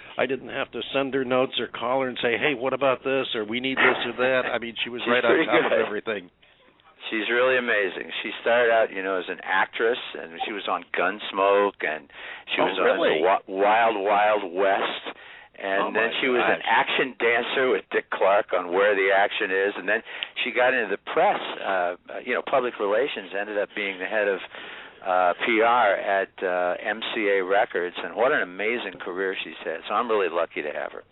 send her notes or call her and say, "Hey, what about this?" or "We need this or that." I mean, she was right on top of everything. She's really amazing. She started out, as an actress, and she was on Gunsmoke, and she was on Wild Wild West. And then she was an action dancer with Dick Clark on Where the Action Is. And then she got into the press, public relations, ended up being the head of PR at MCA Records. And what an amazing career she's had. So I'm really lucky to have her.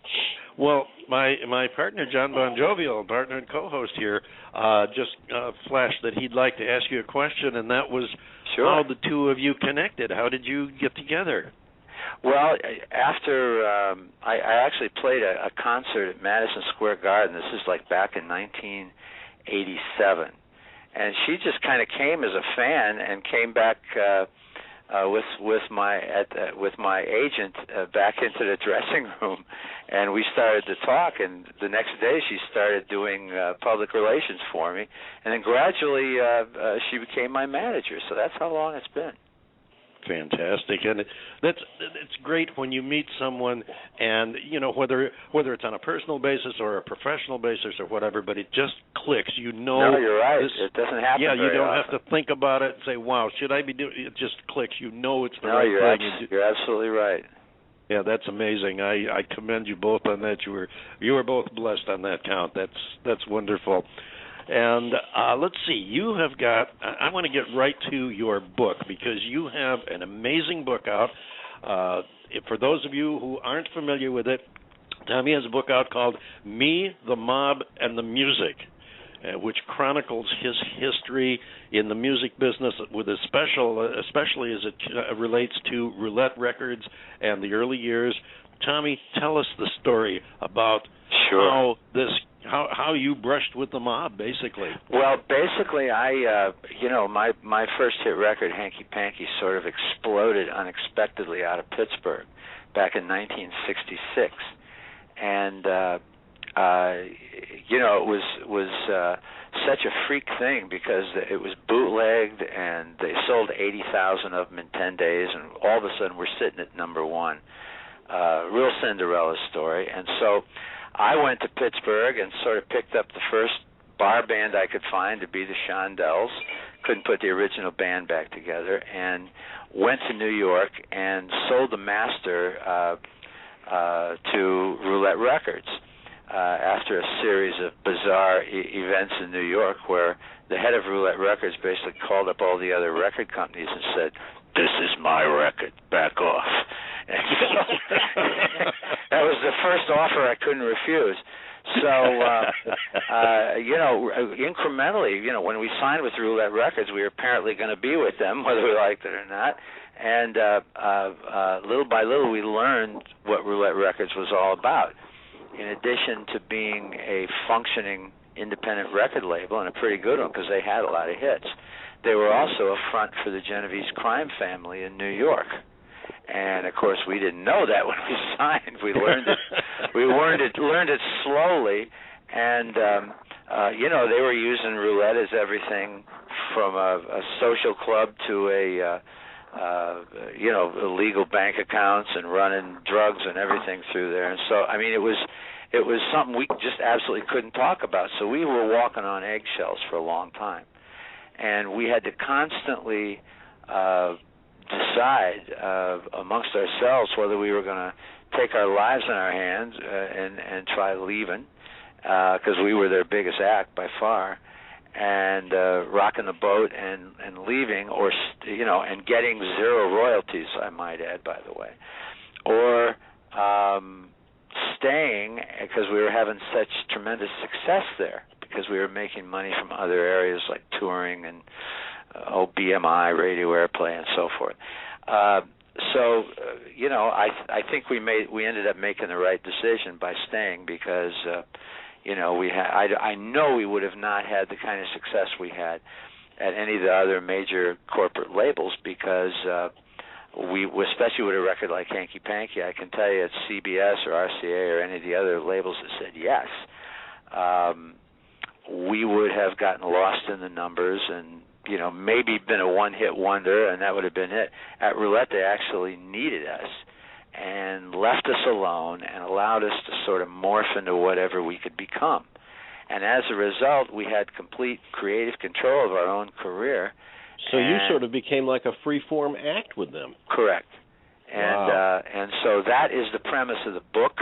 Well, my partner, John Bon Jovial, partner and co-host here, just flashed that he'd like to ask you a question, and that was how the two of you connected. How did you get together? Well, after I actually played a concert at Madison Square Garden. This is like back in 1987, and she just kind of came as a fan and came back with my agent back into the dressing room, and we started to talk. And the next day, she started doing public relations for me, and then gradually she became my manager. So that's how long it's been. Fantastic, and it's great when you meet someone, and whether it's on a personal basis or a professional basis or whatever, but it just clicks. No, you're right. It doesn't happen. Yeah, you don't often. have to think about it and say, "Wow, should I be doing?" It just clicks. It's the right thing. You're absolutely right. Yeah, that's amazing. I commend you both on that. You were both blessed on that count. That's wonderful. And let's see, you have got, I want to get right to your book, because you have an amazing book out. For those of you who aren't familiar with it, Tommy has a book out called Me, the Mob, and the Music, which chronicles his history in the music business, especially as it relates to Roulette Records and the early years. Tommy, tell us the story about how you brushed with the mob, basically. Well, basically, my first hit record, Hanky Panky, sort of exploded unexpectedly out of Pittsburgh back in 1966, and it was such a freak thing because it was bootlegged, and they sold 80,000 of them in 10 days, and all of a sudden we're sitting at number one. Real Cinderella story. And so I went to Pittsburgh and sort of picked up the first bar band I could find to be the Shondells. Couldn't put the original band back together, and went to New York and sold the master to Roulette Records after a series of bizarre events in New York, where the head of Roulette Records basically called up all the other record companies and said, "This is my record, back off." And so, that was the first offer I couldn't refuse. So, incrementally, when we signed with Roulette Records, we were apparently going to be with them, whether we liked it or not. And little by little, we learned what Roulette Records was all about. In addition to being a functioning independent record label, and a pretty good one because they had a lot of hits, they were also a front for the Genovese crime family in New York. And of course, we didn't know that when we signed. We learned it. Learned it slowly, and they were using Roulette as everything from a social club to illegal bank accounts and running drugs and everything through there. And so, I mean, it was something we just absolutely couldn't talk about. So we were walking on eggshells for a long time, and we had to constantly decide amongst ourselves whether we were going to take our lives in our hands and try leaving, because we were their biggest act by far, and rocking the boat and leaving, or and getting zero royalties, I might add, by the way, or staying because we were having such tremendous success there, because we were making money from other areas like touring and BMI, radio airplay, and so forth. I think we ended up making the right decision by staying because I know we would have not had the kind of success we had at any of the other major corporate labels because especially with a record like Hanky Panky, I can tell you at CBS or RCA or any of the other labels that said yes, we would have gotten lost in the numbers and maybe been a one-hit wonder, and that would have been it. At Roulette, they actually needed us and left us alone and allowed us to sort of morph into whatever we could become. And as a result, we had complete creative control of our own career. So you sort of became like a free-form act with them. Correct. And wow. And so that is the premise of the book.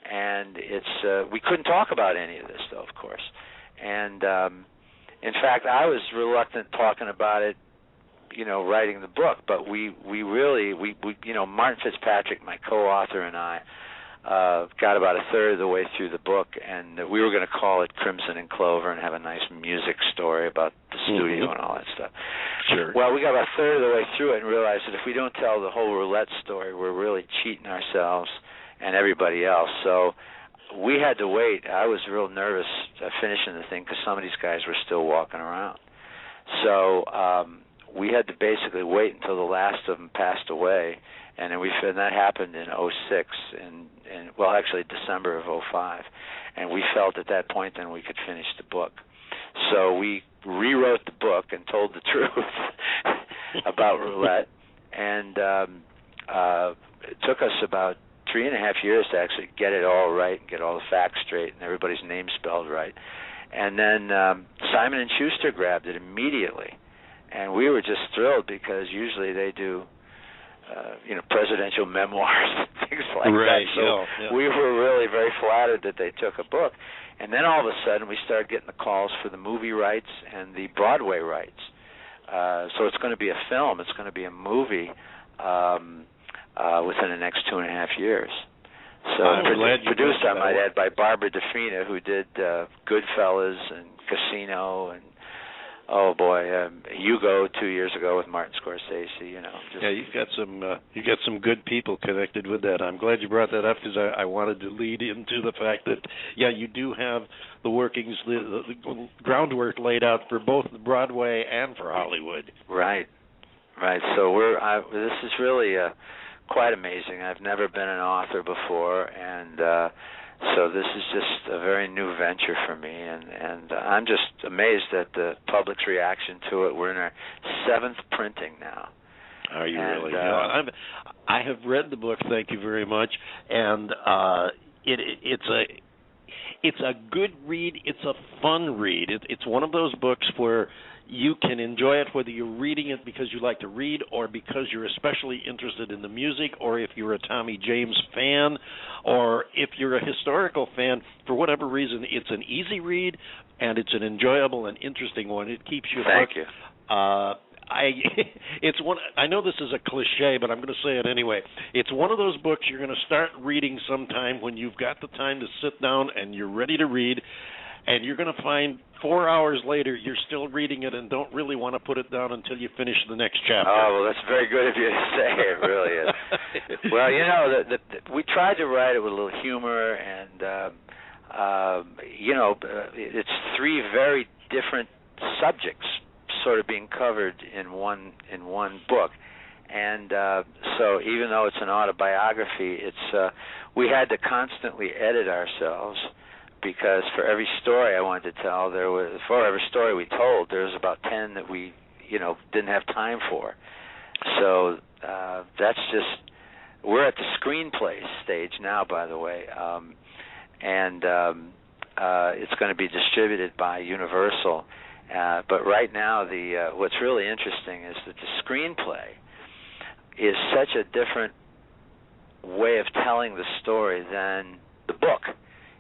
And it's we couldn't talk about any of this, though, of course. And in fact, I was reluctant talking about it, writing the book. But we really Martin Fitzpatrick, my co-author, and I got about a third of the way through the book, and we were going to call it Crimson and Clover and have a nice music story about the studio and all that stuff. Sure. Well, we got about a third of the way through it and realized that if we don't tell the whole Roulette story, we're really cheating ourselves and everybody else. So we had to wait. I was real nervous finishing the thing because some of these guys were still walking around. So we had to basically wait until the last of them passed away, and then that happened in 2006, and actually December of 2005, and we felt at that point then we could finish the book. So we rewrote the book and told the truth about Roulette, and it took us about 3.5 years to actually get it all right and get all the facts straight and everybody's name spelled right. And then Simon & Schuster grabbed it immediately, and we were just thrilled because usually they do presidential memoirs and things like that. So we were really very flattered that they took a book. And then all of a sudden we started getting the calls for the movie rights and the Broadway rights. So it's going to be a film. It's going to be a movie within the next 2.5 years. So produced, I might add, by Barbara DeFina, who did Goodfellas and Casino and Hugo 2 years ago with Martin Scorsese. You got some good people connected with that. I'm glad you brought that up because I wanted to lead into the fact that you do have the workings, the groundwork laid out for both Broadway and for Hollywood. Right. So this is really quite amazing. I've never been an author before, and so this is just a very new venture for me, and I'm just amazed at the public's reaction to it. We're in our 7th printing now. Are you really? I have read the book, thank you very much, and it's a good read. It's a fun read. It's one of those books where you can enjoy it whether you're reading it because you like to read or because you're especially interested in the music, or if you're a Tommy James fan, or if you're a historical fan. For whatever reason, it's an easy read, and it's an enjoyable and interesting one. It keeps you hooked. Thank you. It's one. I know this is a cliche, but I'm going to say it anyway. It's one of those books you're going to start reading sometime when you've got the time to sit down and you're ready to read, and you're going to find 4 hours later you're still reading it and don't really want to put it down until you finish the next chapter. Oh, well, that's very good of you to say. It really is. Well, we tried to write it with a little humor, and it's 3 very different subjects sort of being covered in one book. And so even though it's an autobiography, we had to constantly edit ourselves, because for every story I wanted to tell, for every story we told, there was about 10 that we didn't have time for. So that's just, we're at the screenplay stage now, by the way, and it's going to be distributed by Universal. But right now, what's really interesting is that the screenplay is such a different way of telling the story than the book.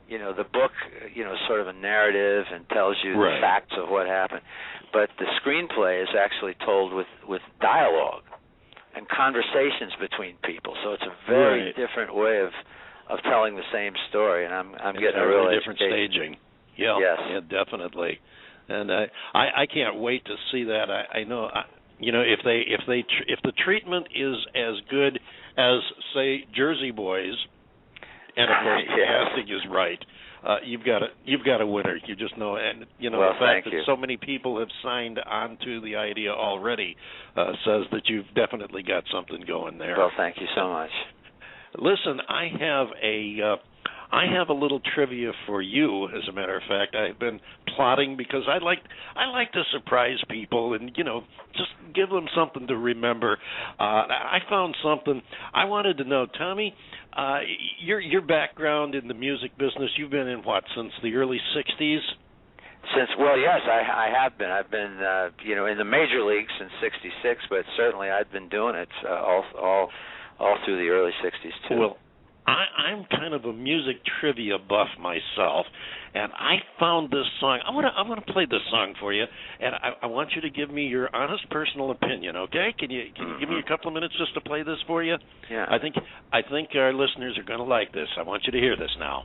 The book, is sort of a narrative and tells you the facts of what happened. But the screenplay is actually told with dialogue and conversations between people. So it's a very different way of telling the same story, and I'm getting a real different staging. Yeah, yes. Yeah, definitely. And I can't wait to see that. I know, if the treatment is as good as, say, Jersey Boys, and of course the casting is right, you've got a winner. You just know, and the fact that so many people have signed on to the idea already says that you've definitely got something going there. Well, thank you so much. Listen, I have a little trivia for you. As a matter of fact, I've been plotting because I like to surprise people and just give them something to remember. I found something I wanted to know, Tommy. Your background in the music business, you've been in what, since the early '60s? Yes, I have been. I've been in the major leagues since '66, but certainly I've been doing it all through the early '60s too. Well, I'm kind of a music trivia buff myself, and I found this song. I want to play this song for you, and I want you to give me your honest personal opinion. Okay? Can you give me a couple of minutes just to play this for you? Yeah. I think our listeners are going to like this. I want you to hear this now.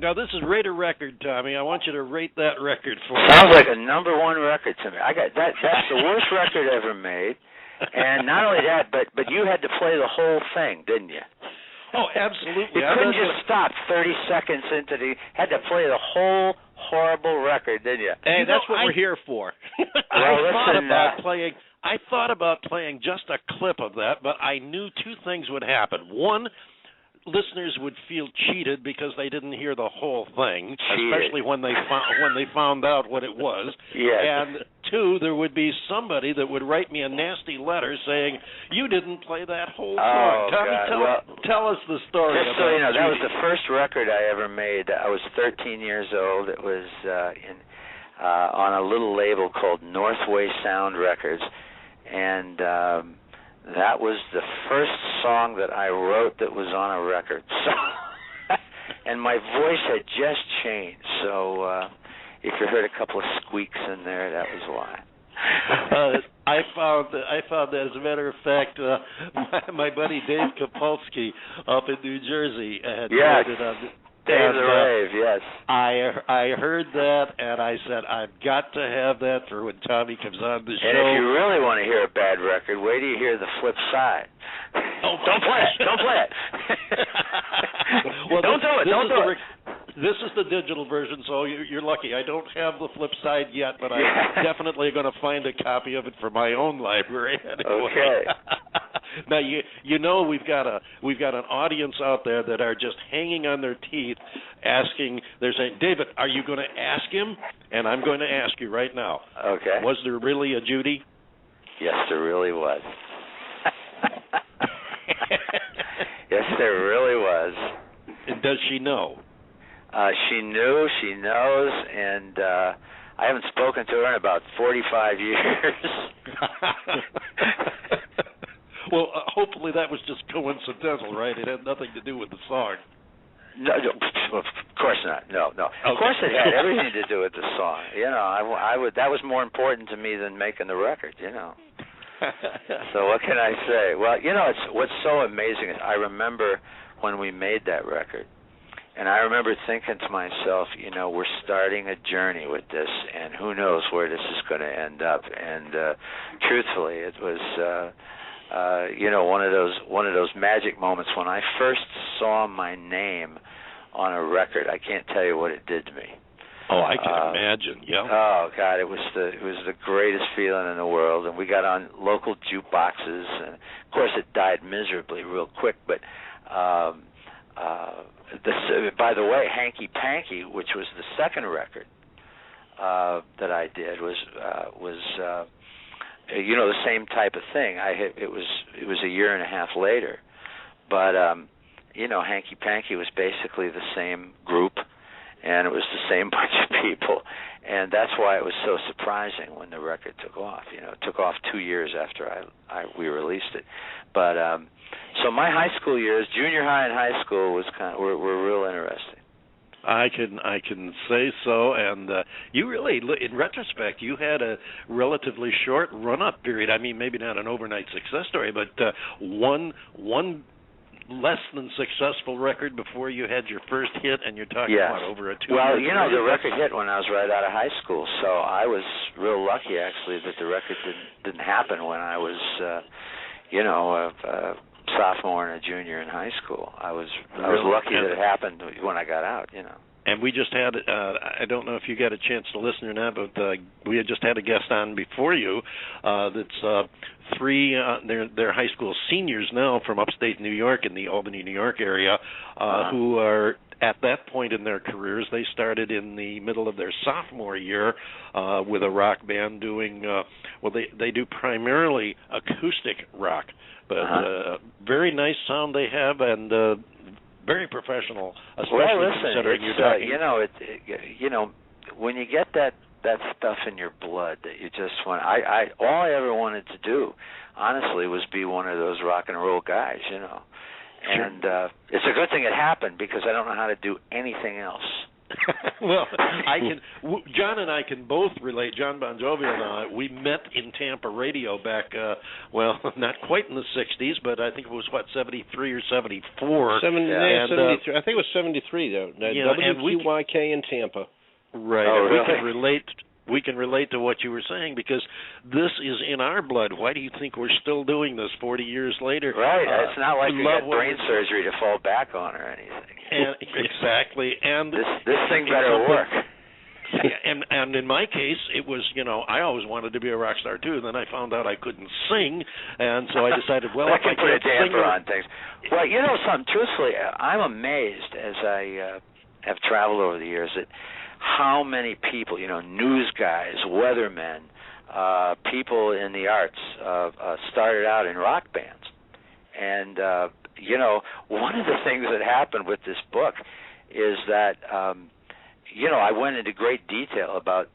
Now, this is Rate a Record, Tommy. I want you to rate that record for me. Sounds like a number one record to me. That's the worst record ever made. And not only that, but you had to play the whole thing, didn't you? Oh, absolutely. You couldn't just stop 30 seconds into had to play the whole horrible record, didn't you? Hey, that's what we're here for. I thought about playing just a clip of that, but I knew two things would happen. One, listeners would feel cheated because they didn't hear the whole thing, especially when they found out what it was. Yes. And two, there would be somebody that would write me a nasty letter saying, you didn't play that whole song. Tommy, tell us the story. Just so you know, that was the first record I ever made. I was 13 years old. It was on a little label called Northway Sound Records, and that was the first song that I wrote that was on a record. So, and my voice had just changed. So if you heard a couple of squeaks in there, that was why. I found that, as a matter of fact, my buddy Dave Kapolsky up in New Jersey had played it on. Dave the Rave, yes. I heard that, and I said, I've got to have that for when Tommy comes on the show. And if you really want to hear a bad record, wait till you hear the flip side. Oh, don't play it. Don't play it. Well, don't do it. Don't do it. This is the digital version, so you're lucky. I don't have the flip side yet, but I'm definitely going to find a copy of it for my own library. Anyway. Okay. Now you know we've got an audience out there that are just hanging on their teeth asking, they're saying, David, are you going to ask him? And I'm going to ask you right now. Okay. Was there really a Judy? Yes, there really was. Yes, there really was. And does she know? She knew, she knows, and I haven't spoken to her in about 45 years. Well, hopefully that was just coincidental, right? It had nothing to do with the song. No, of course not. No. Okay. Of course it had everything to do with the song. You know, I would. That was more important to me than making the record. You know. So what can I say? Well, you know, what's so amazing is I remember when we made that record, and I remember thinking to myself, you know, we're starting a journey with this, and who knows where this is going to end up. And truthfully, it was. You know, one of those magic moments when I first saw my name on a record. I can't tell you what it did to me. Oh, I can imagine. Yeah. Oh God, it was the greatest feeling in the world. And we got on local jukeboxes, and of course it died miserably real quick. But by the way, Hanky Panky, which was the second record that I did, was you know, the same type of thing. It was a year and a half later, but you know, Hanky Panky was basically the same group, and it was the same bunch of people, and that's why it was so surprising when the record took off. You know, it took off 2 years after we released it. But so my high school years, junior high and high school, were real interesting. I can say so, and you really, in retrospect, you had a relatively short run-up period. I mean, maybe not an overnight success story, but one less than successful record before you had your first hit, and you're talking about over a 2 year Well, you know, period. the record hit when I was right out of high school, so I was real lucky, actually, that the record didn't happen when I was, you know, a sophomore and a junior in high school. I was lucky that it happened when I got out, you know. And we just had, I don't know if you got a chance to listen or not, but we had just had a guest on before you that's three, they're high school seniors now from upstate New York in the Albany, New York area, who are at that point in their careers. They started in the middle of their sophomore year with a rock band doing, well, they do primarily acoustic rock, but very nice sound they have, and very professional, especially considering you're talking. You know, when you get that stuff in your blood that you just want. All I ever wanted to do, honestly, was be one of those rock and roll guys, you know. And it's a good thing it happened because I don't know how to do anything else. Well, John and I can both relate. John Bon Jovi and I, we met in Tampa radio back, well, not quite in the 60s, but I think it was, 73 or 74? 73. I think it was 73, though. WQYK in Tampa. Right. Oh, really? We can relate to what you were saying because this is in our blood. Why do you think we're still doing this 40 years later? Right. It's not like you got brain surgery to fall back on or anything. Exactly. And this thing better work. And in my case, it was, you know, I always wanted to be a rock star too. And then I found out I couldn't sing, and so I decided, well, if I can put a damper on things. Well, you know something. Truthfully, I'm amazed as I have traveled over the years that how many people, you know, news guys, weathermen, people in the arts started out in rock bands. And, you know, one of the things that happened with this book is that, you know, I went into great detail about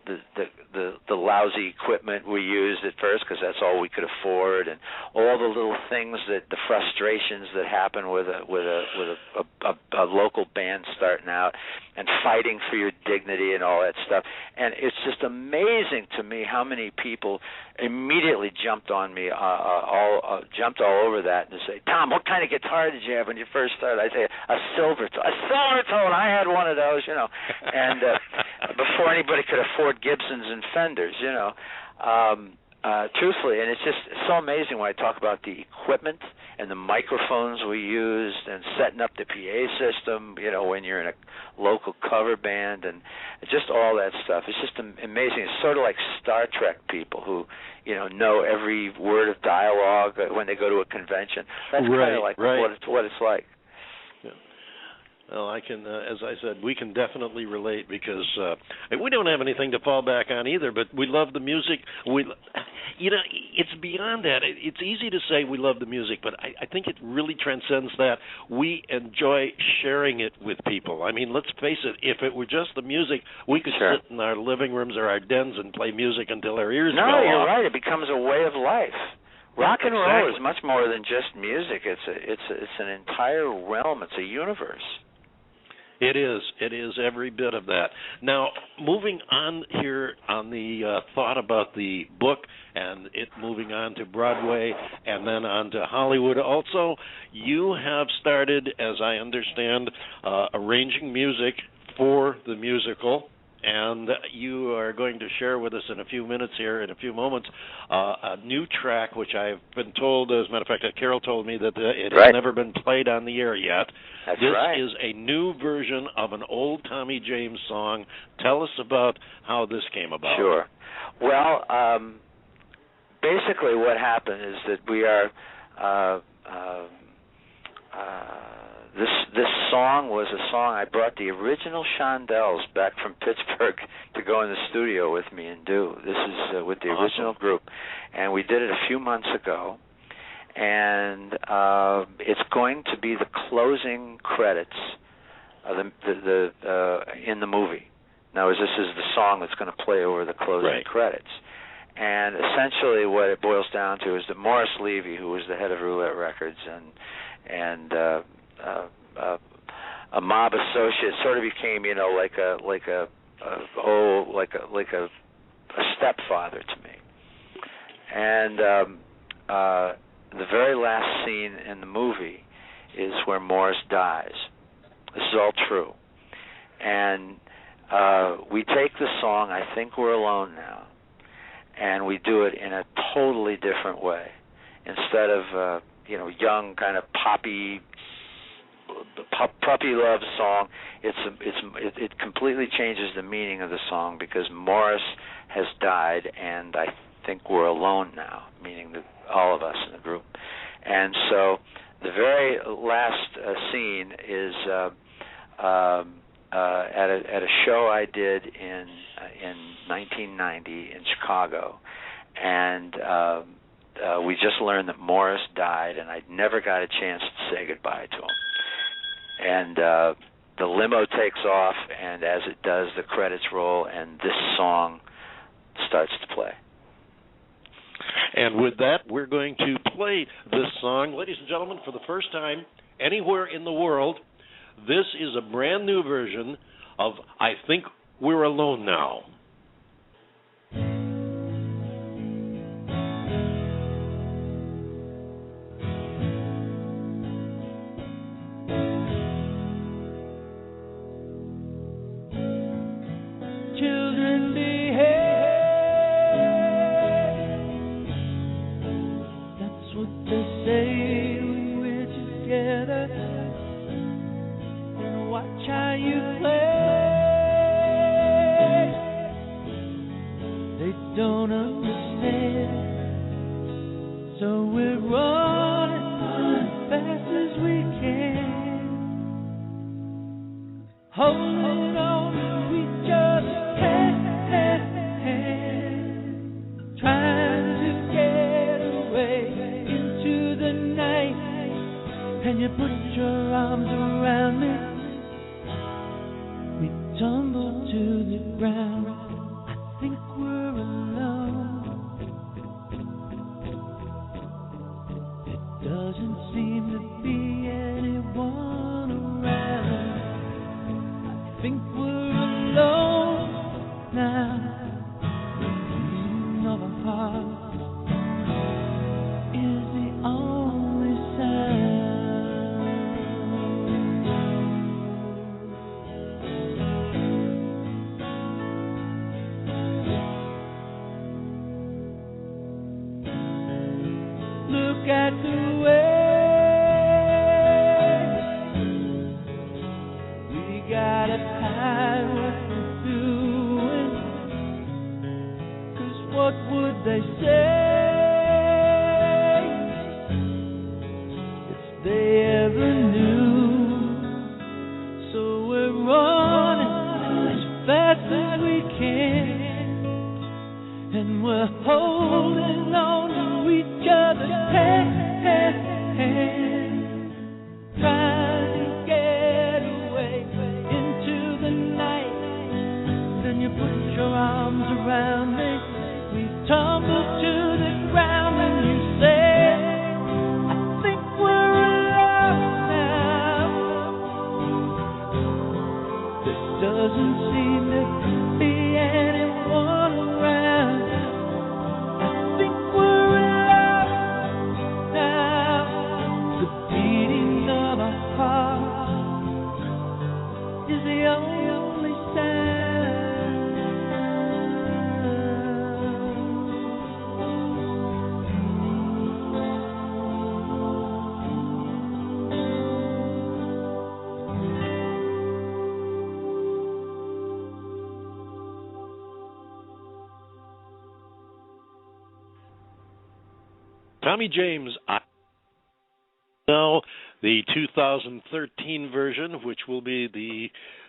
the lousy equipment we used at first because that's all we could afford, and all the little things the frustrations that happen with a local band starting out and fighting for your dignity and all that stuff. And it's just amazing to me how many people immediately jumped on me, jumped all over that and say, Tom, what kind of guitar did you have when you first started? I say, a silver tone. I had one of those, you know. And before anybody could afford Gibsons and Fenders, you know. Truthfully, and it's just so amazing when I talk about the equipment and the microphones we used and setting up the PA system, you know, when you're in a local cover band and just all that stuff. It's just amazing. It's sort of like Star Trek people who, you know every word of dialogue when they go to a convention. That's kind of like what it's like. Well, I can, as I said, we can definitely relate because we don't have anything to fall back on either. But we love the music. It's beyond that. It's easy to say we love the music, but I think it really transcends that. We enjoy sharing it with people. I mean, let's face it. If it were just the music, we could sit in our living rooms or our dens and play music until our ears go off. No, you're right. It becomes a way of life. Rock and roll is much more than just music. It's an entire realm. It's a universe. It is every bit of that. Now, moving on here on the thought about the book and it moving on to Broadway and then on to Hollywood also, you have started, as I understand, arranging music for the musical. And you are going to share with us in a few minutes here, in a few moments, a new track, which I've been told, as a matter of fact, Carol told me that it has never been played on the air yet. This is a new version of an old Tommy James song. Tell us about how this came about. Sure. Well, basically what happened is that we are... This song was a song I brought the original Shondells back from Pittsburgh to go in the studio with me and do. This is with the original group, and we did it a few months ago, and it's going to be the closing credits of in the movie. Now, this is the song that's going to play over the closing credits. And essentially what it boils down to is that Morris Levy, who was the head of Roulette Records and a mob associate, sort of became, like a stepfather to me. And the very last scene in the movie is where Morris dies. This is all true. And we take the song, I Think We're Alone Now, and we do it in a totally different way. Instead of young kind of puppy love song, it completely changes the meaning of the song because Morris has died and I think we're alone now, meaning that all of us in the group. And so the very last scene is at a show I did in 1990 in Chicago, and we just learned that Morris died, and I never got a chance to say goodbye to him. And the limo takes off, and as it does, the credits roll, and this song starts to play. And with that, we're going to play this song. Ladies and gentlemen, for the first time anywhere in the world, this is a brand new version of I Think We're Alone Now. Children behave. That's what they say when we're together. And watch how you play. They don't understand. So we're running as fast as we can. Holding on to each other's hand. Trying to get away into the night. And you put your arms around me. We tumble to the ground. I think we're alone. It doesn't seem to be anyone around. I think we're alone now. Of a heart is the only sound. Look at the way we gotta hide. Tommy James. Now, the 2013 version, which will be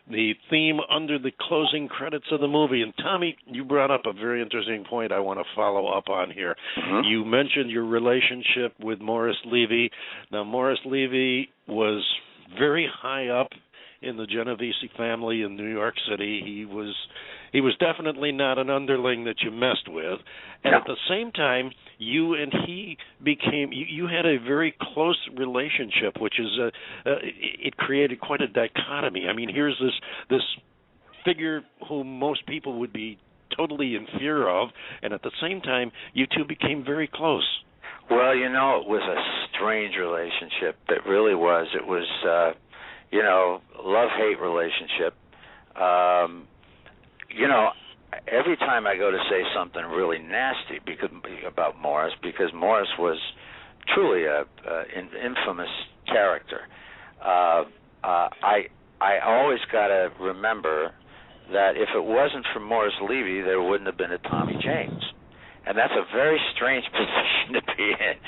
the theme under the closing credits of the movie. And Tommy, you brought up a very interesting point I want to follow up on here. Mm-hmm. You mentioned your relationship with Morris Levy. Now, Morris Levy was very high up in the Genovese family in New York City. He was definitely not an underling that you messed with. And at the same time, you and he became, you had a very close relationship, which is, it created quite a dichotomy. I mean, here's this figure whom most people would be totally in fear of, and at the same time, you two became very close. Well, it was a strange relationship. It really was. It was, love-hate relationship. Every time I go to say something really nasty about Morris, because Morris was truly an infamous character, I always got to remember that if it wasn't for Morris Levy, there wouldn't have been a Tommy James. And that's a very strange position to be in.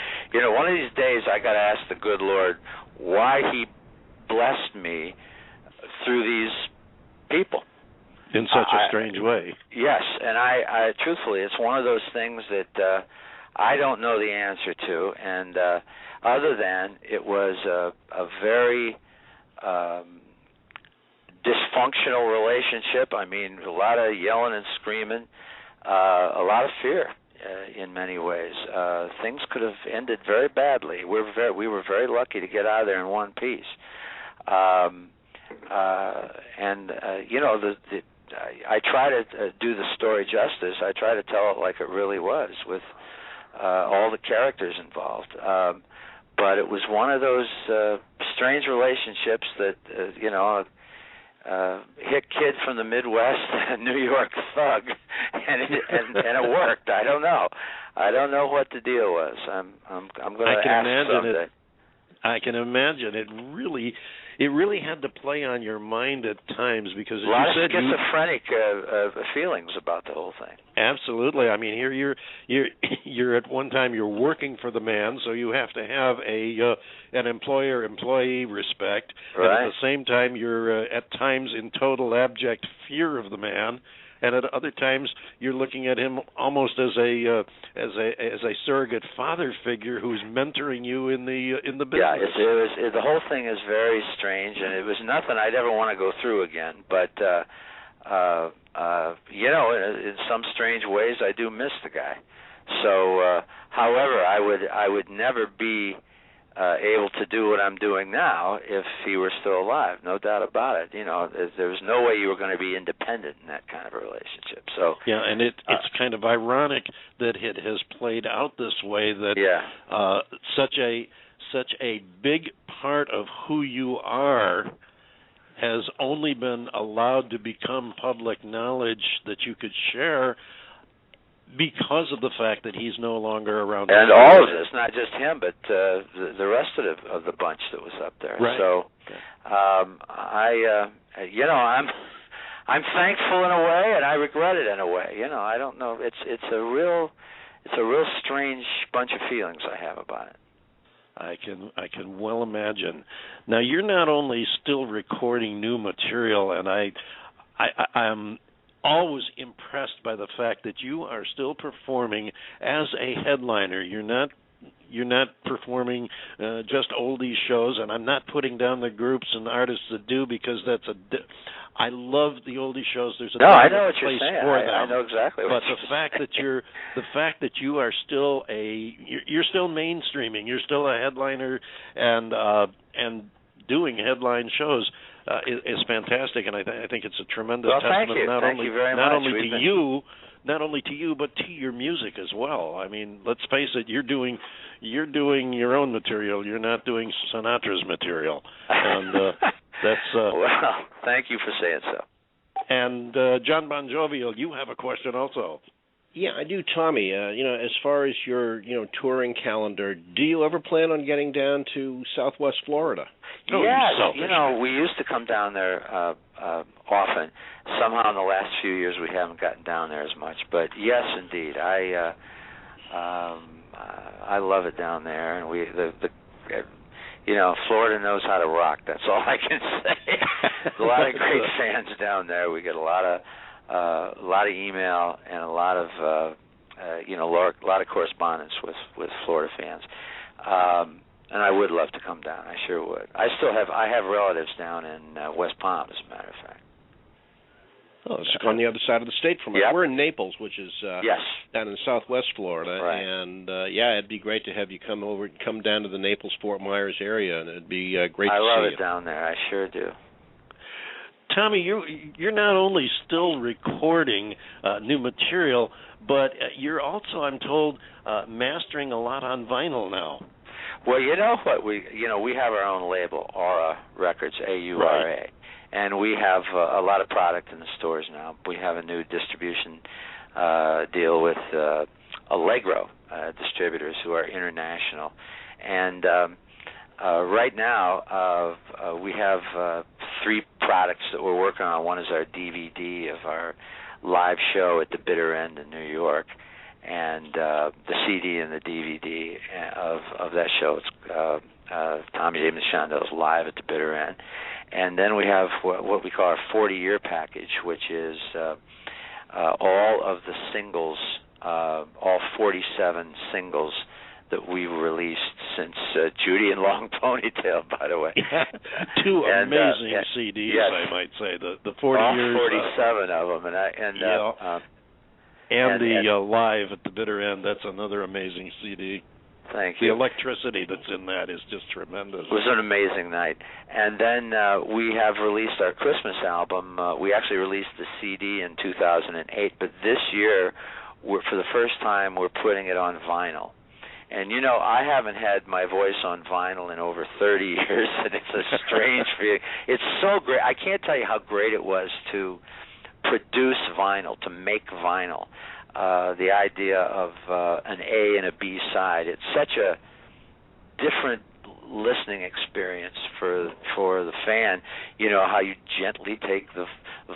One of these days I got to ask the good Lord why he blessed me through these people. In such a strange way. Yes, and I truthfully, it's one of those things that I don't know the answer to, and other than it was a very dysfunctional relationship. I mean, a lot of yelling and screaming, a lot of fear in many ways. Things could have ended very badly. We were very lucky to get out of there in one piece. I try to do the story justice. I try to tell it like it really was, with all the characters involved. But it was one of those strange relationships that, hit kid from the Midwest, a New York thug, and it worked. I don't know. I don't know what the deal was. I'm going to ask someday. I can imagine it really had to play on your mind at times, because as a lot you said, of schizophrenic feelings about the whole thing. Absolutely. I mean, here you're at one time you're working for the man, so you have to have an employer-employee respect, right. And at the same time you're at times in total abject fear of the man. And at other times, you're looking at him almost as a surrogate father figure who's mentoring you in the business. Yeah, the whole thing is very strange, and it was nothing I'd ever want to go through again. But in some strange ways, I do miss the guy. So, however, I would never be able to do what I'm doing now if he were still alive, no doubt about it. There was no way you were going to be independent in that kind of a relationship. So yeah, and it's kind of ironic that it has played out this way. That such a big part of who you are has only been allowed to become public knowledge that you could share because of the fact that he's no longer around. And all of this, not just him, but the rest of the bunch that was up there. Right. So, I'm thankful in a way, and I regret it in a way. I don't know. It's a real strange bunch of feelings I have about it. I can well imagine. Now, you're not only still recording new material, and I'm always impressed by the fact that you are still performing as a headliner. You're not performing just oldies shows, and I'm not putting down the groups and artists that do, because I love the oldie shows. There's a I know what place you're saying. for them. I know exactly what but the fact that you are still you're still mainstreaming. You're still a headliner and doing headline shows. Is fantastic, and I think it's a tremendous testament not only to you, but to your music as well. I mean, let's face it, you're doing your own material. You're not doing Sinatra's material, and that's. Well, thank you for saying so. And John Bon Jovial, you have a question also. Yeah, I do, Tommy. As far as your touring calendar, do you ever plan on getting down to Southwest Florida? Yes, we used to come down there often. Somehow in the last few years we haven't gotten down there as much. But yes, indeed, I love it down there, and Florida knows how to rock. That's all I can say. There's a lot of great fans down there. We get a lot of email and a lot of correspondence with Florida fans. And I would love to come down. I sure would. I have relatives down in West Palm, as a matter of fact. Oh, it's on the other side of the state from us. Yep. We're in Naples, which is down in southwest Florida. Right. And, it'd be great to have you come down to the Naples-Fort Myers area, and it'd be great to see you. I love it down there. I sure do. Tommy, you're not only still recording new material, but you're also, I'm told, mastering a lot on vinyl now. Well, you know what? We have our own label, Aura Records, AURA. Right. And we have a lot of product in the stores now. We have a new distribution deal with Allegro distributors who are international. And right now we have 3 products that we're working on. One is our DVD of our live show at the Bitter End in New York, and the CD and the DVD of that show. It's Tommy James Shondel's Live at the Bitter End. And then we have what we call our 40-year package, which is all of the singles, all 47 singles that we've released since Judy and Long Ponytail, by the way. 2 amazing CDs, yes. I might say. The 40 all years. 47 of them. And the Live at the Bitter End, that's another amazing CD. Thank you. The electricity that's in that is just tremendous. It was an amazing night. And then we have released our Christmas album. We actually released the CD in 2008, but this year, for the first time, we're putting it on vinyl. And, I haven't had my voice on vinyl in over 30 years, and it's a strange feeling. It's so great. I can't tell you how great it was to produce vinyl, to make vinyl. The idea of an A and a B side. It's such a different listening experience for the fan. How you gently take the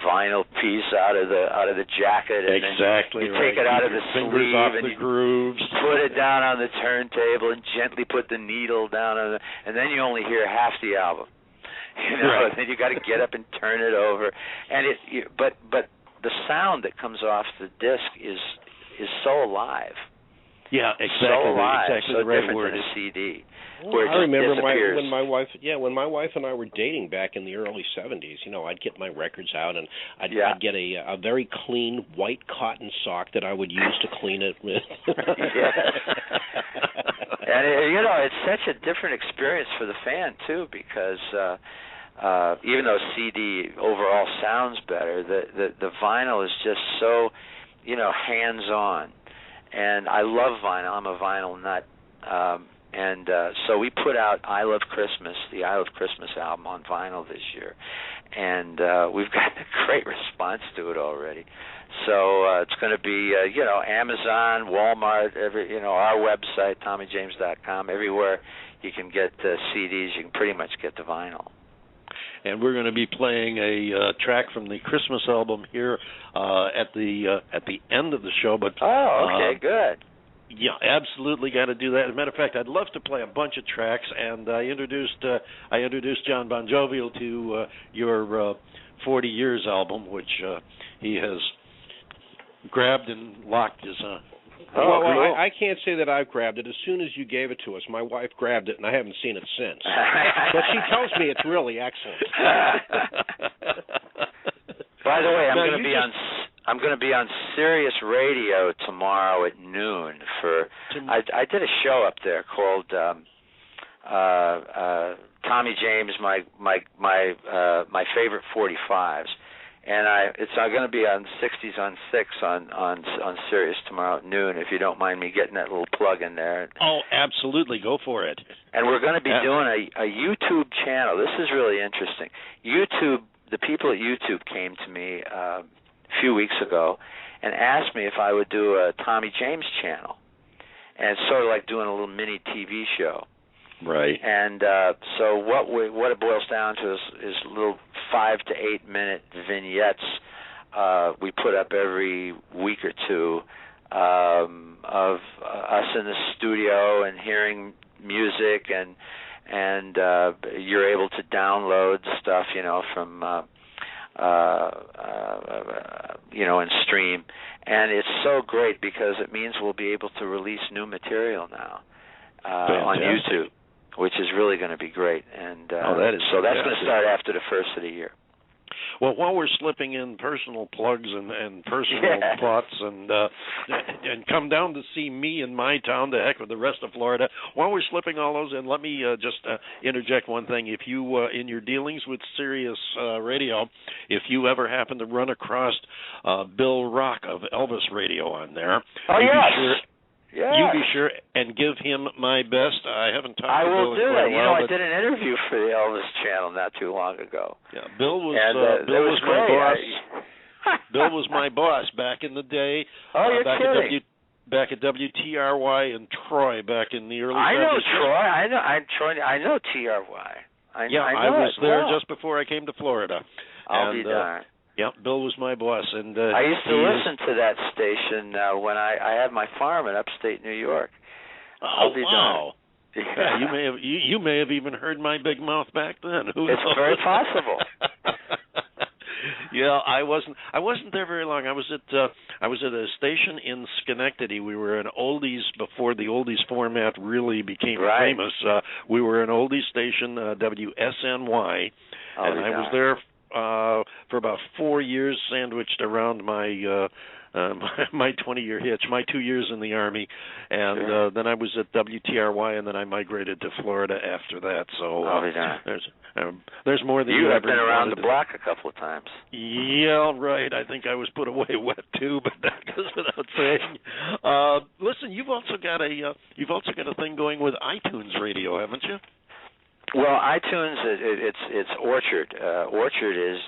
vinyl piece out of the jacket, and exactly then you take it out of the sleeve and you grooves. Put it down on the turntable and gently put the needle down on and then you only hear half the album. Right. Then you got to get up and turn it over, and but the sound that comes off the disc is so alive. Yeah, exactly. So alive, exactly so the right different word. than a CD. Well, where it I remember disappears. when my wife and I were dating back in the early 70s. I'd get my records out and I'd get a very clean white cotton sock that I would use to clean it with. And it's such a different experience for the fan too, because even though CD overall sounds better, the vinyl is just so, hands-on. And I love vinyl. I'm a vinyl nut. So we put out I Love Christmas, the I Love Christmas album on vinyl this year. And we've got a great response to it already. So it's going to be, Amazon, Walmart, our website, TommyJames.com, everywhere you can get CDs, you can pretty much get the vinyl. And we're going to be playing a track from the Christmas album here at the end of the show. But okay, good. Yeah, absolutely got to do that. As a matter of fact, I'd love to play a bunch of tracks, and I introduced John Bon Jovial to your 40 Years album, which he has grabbed and locked his. I can't say that I've grabbed it. As soon as you gave it to us, my wife grabbed it, and I haven't seen it since. But she tells me it's really excellent. By the way, I'm going to be on Sirius Radio tomorrow at noon I did a show up there called Tommy James, my favorite 45s. And it's going to be on 60s on 6 on Sirius tomorrow at noon, if you don't mind me getting that little plug in there. Oh, absolutely. Go for it. And we're going to be doing a YouTube channel. This is really interesting. YouTube, the people at YouTube came to me a few weeks ago and asked me if I would do a Tommy James channel. And it's sort of like doing a little mini TV show. Right. And so what it boils down to is little 5 to 8 minute vignettes we put up every week or two of us in the studio and hearing music, and you're able to download stuff, from and stream, and it's so great because it means we'll be able to release new material now on YouTube, which is really going to be great. And so that's going to start after the first of the year. Well, while we're slipping in personal plugs and personal thoughts and come down to see me in my town, to heck with the rest of Florida, while we're slipping all those in, let me just interject one thing. If you, in your dealings with Sirius Radio, if you ever happen to run across Bill Rock of Elvis Radio on there, you be sure and give him my best. I haven't talked to Bill. I will do that. I did an interview for the Elvis Channel not too long ago. Yeah, Bill was my boss. Bill was my boss back in the day. Oh, you're kidding. Back at WTRY in Troy back in the early 70s. I know Troy. I know TRY. I was there just before I came to Florida. I'll be darned. Yeah, Bill was my boss, and I used to listen to that station when I had my farm in upstate New York. Oh, wow! Yeah, you may have even heard my big mouth back then. Who knows? It's very possible. Yeah, I wasn't there very long. I was at a station in Schenectady. We were an oldies before the oldies format really became famous. We were an oldies station, WSNY, and I was there for about 4 years, sandwiched around my my 20-year hitch, my 2 years in the Army, and then I was at WTRY, and then I migrated to Florida after that. So there's more than you have been around the block a couple of times. Yeah, right. I think I was put away wet too, but that goes without saying. Listen, you've also got a thing going with iTunes Radio, haven't you? Well, iTunes, it's Orchard. Orchard is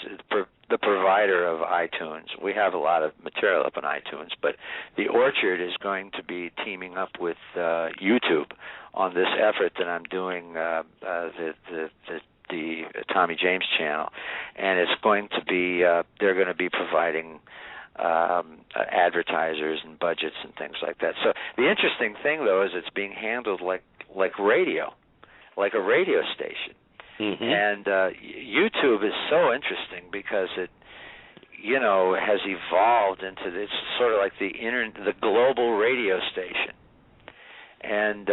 the provider of iTunes. We have a lot of material up on iTunes, but the Orchard is going to be teaming up with YouTube on this effort that I'm doing, the Tommy James channel, and it's going to be they're going to be providing advertisers and budgets and things like that. So the interesting thing, though, is it's being handled like radio. Like a radio station. Mm-hmm. And YouTube is so interesting because it, has evolved into this sort of like the global radio station. And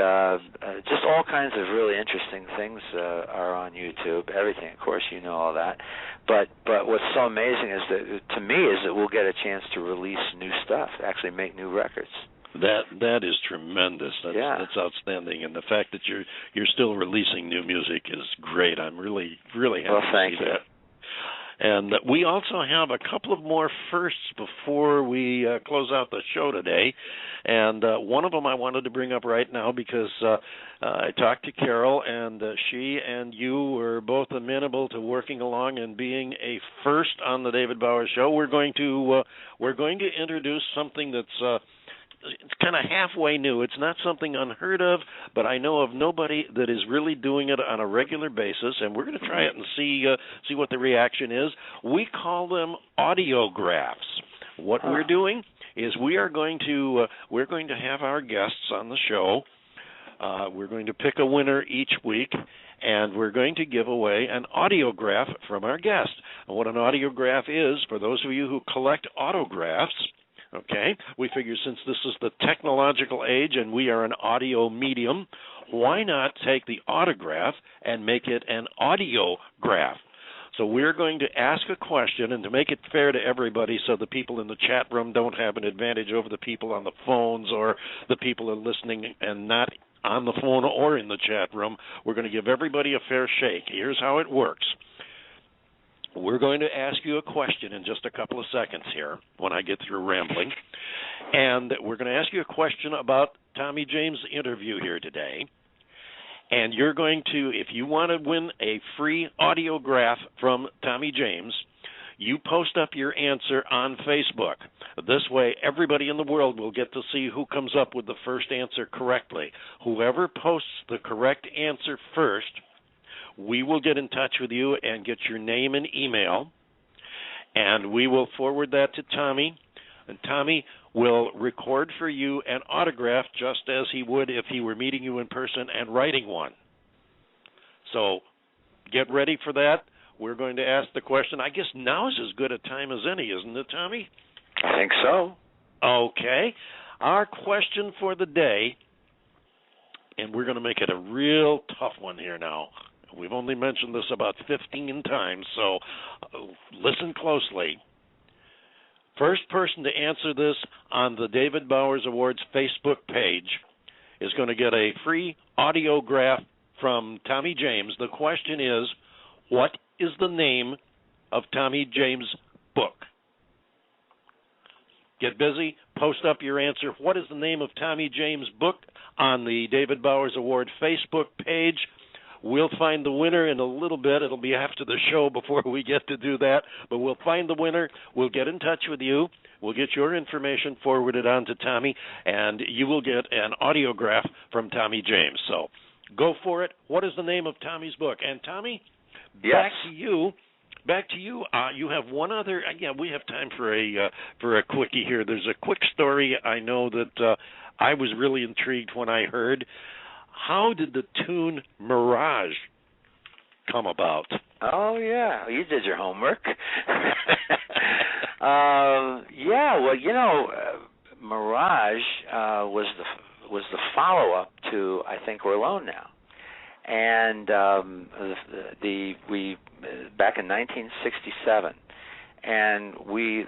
just all kinds of really interesting things are on YouTube. Everything, of course, all that. But what's so amazing is that we'll get a chance to release new stuff, actually make new records. That is tremendous. That's outstanding, and the fact that you're still releasing new music is great. I'm really happy to see that. And we also have a couple of more firsts before we close out the show today. And one of them I wanted to bring up right now because I talked to Carol, and she and you were both amenable to working along and being a first on the David Bowers Show. We're going to introduce something that's it's kind of halfway new. It's not something unheard of, but I know of nobody that is really doing it on a regular basis, and we're going to try it and see what the reaction is. We call them audiographs. What we're doing is we're going to have our guests on the show. We're going to pick a winner each week, and we're going to give away an audiograph from our guest. And what an audiograph is, for those of you who collect autographs, okay, we figure since this is the technological age and we are an audio medium, why not take the autograph and make it an audiograph? So we're going to ask a question, and to make it fair to everybody so the people in the chat room don't have an advantage over the people on the phones or the people who are listening and not on the phone or in the chat room, we're going to give everybody a fair shake. Here's how it works. We're going to ask you a question in just a couple of seconds here when I get through rambling. And we're going to ask you a question about Tommy James' interview here today. And you're going to, if you want to win a free audiograph from Tommy James, you post up your answer on Facebook. This way, everybody in the world will get to see who comes up with the first answer correctly. Whoever posts the correct answer first, we will get in touch with you and get your name and email, and we will forward that to Tommy. And Tommy will record for you an autograph just as he would if he were meeting you in person and writing one. So get ready for that. We're going to ask the question. I guess now is as good a time as any, isn't it, Tommy? I think so. Okay. Our question for the day, and we're going to make it a real tough one here now. We've only mentioned this about 15 times, so listen closely. First person to answer this on the David Bowers Awards Facebook page is going to get a free audiograph from Tommy James. The question is, what is the name of Tommy James' book? Get busy. Post up your answer. What is the name of Tommy James' book on the David Bowers Award Facebook page? We'll find the winner in a little bit. It'll be after the show before we get to do that. But we'll find the winner. We'll get in touch with you. We'll get your information forwarded on to Tommy, and you will get an audiograph from Tommy James. So go for it. What is the name of Tommy's book? And Tommy, yes. Back to you. You have one other. Yeah, we have time for a quickie here. There's a quick story I know that I was really intrigued when I heard. How did the tune Mirage come about? Oh, yeah. You did your homework. Yeah, well, you know, Mirage was the follow-up to I Think We're Alone Now. And we back in 1967, and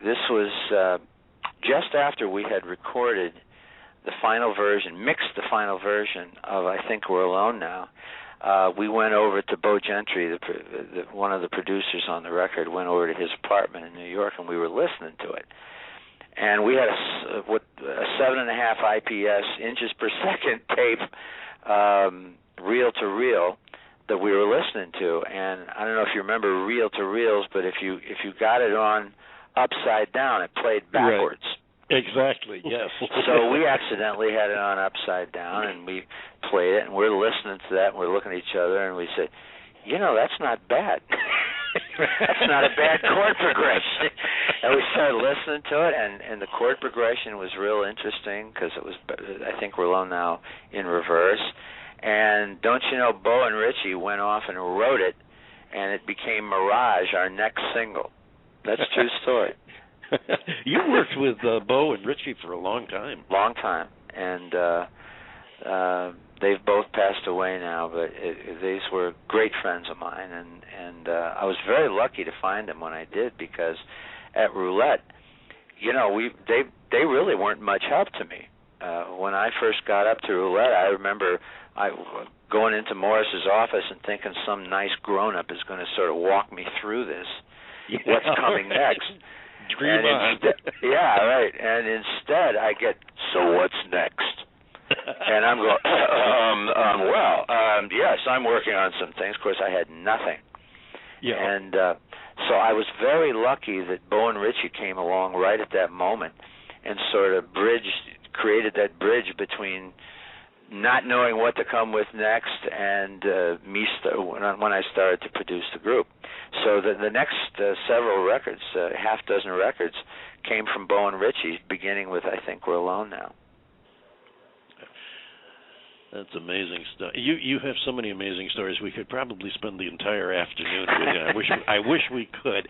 this was just after we had recorded the final version, mixed the final version of I Think We're Alone Now. We went over to Bo Gentry, one of the producers on the record, went over to his apartment in New York, and we were listening to it. And we had a 7.5 IPS inches per second tape, reel to reel, that we were listening to. And I don't know if you remember reel to reels, but if you got it on upside down, it played backwards. Right. Exactly, yes. So we accidentally had it on upside down, and we played it, and we're listening to that, and we're looking at each other, and we said, you know, that's not bad. That's not a bad chord progression. And we started listening to it, and the chord progression was real interesting because it was, I Think We're Alone Now, in reverse. And don't you know, Bo and Richie went off and wrote it, and it became Mirage, our next single. That's a true story. You worked with Bo and Richie for a long time. Long time. And they've both passed away now, but these were great friends of mine, and I was very lucky to find them when I did, because at Roulette, you know, they really weren't much help to me. When I first got up to Roulette, I remember going into Morris's office and thinking some nice grown-up is going to sort of walk me through this. Yeah, what's coming next? Dream on. Yeah, right. And instead, I get, so what's next? And I'm going, yes, I'm working on some things. Of course, I had nothing. Yeah. And so I was very lucky that Bo and Richie came along right at that moment and sort of created that bridge between not knowing what to come with next and me when I started to produce the group. So the next several records, half dozen records, came from Bo and Richie, beginning with I Think We're Alone Now. That's amazing stuff. You have so many amazing stories. We could probably spend the entire afternoon with you. I wish we could.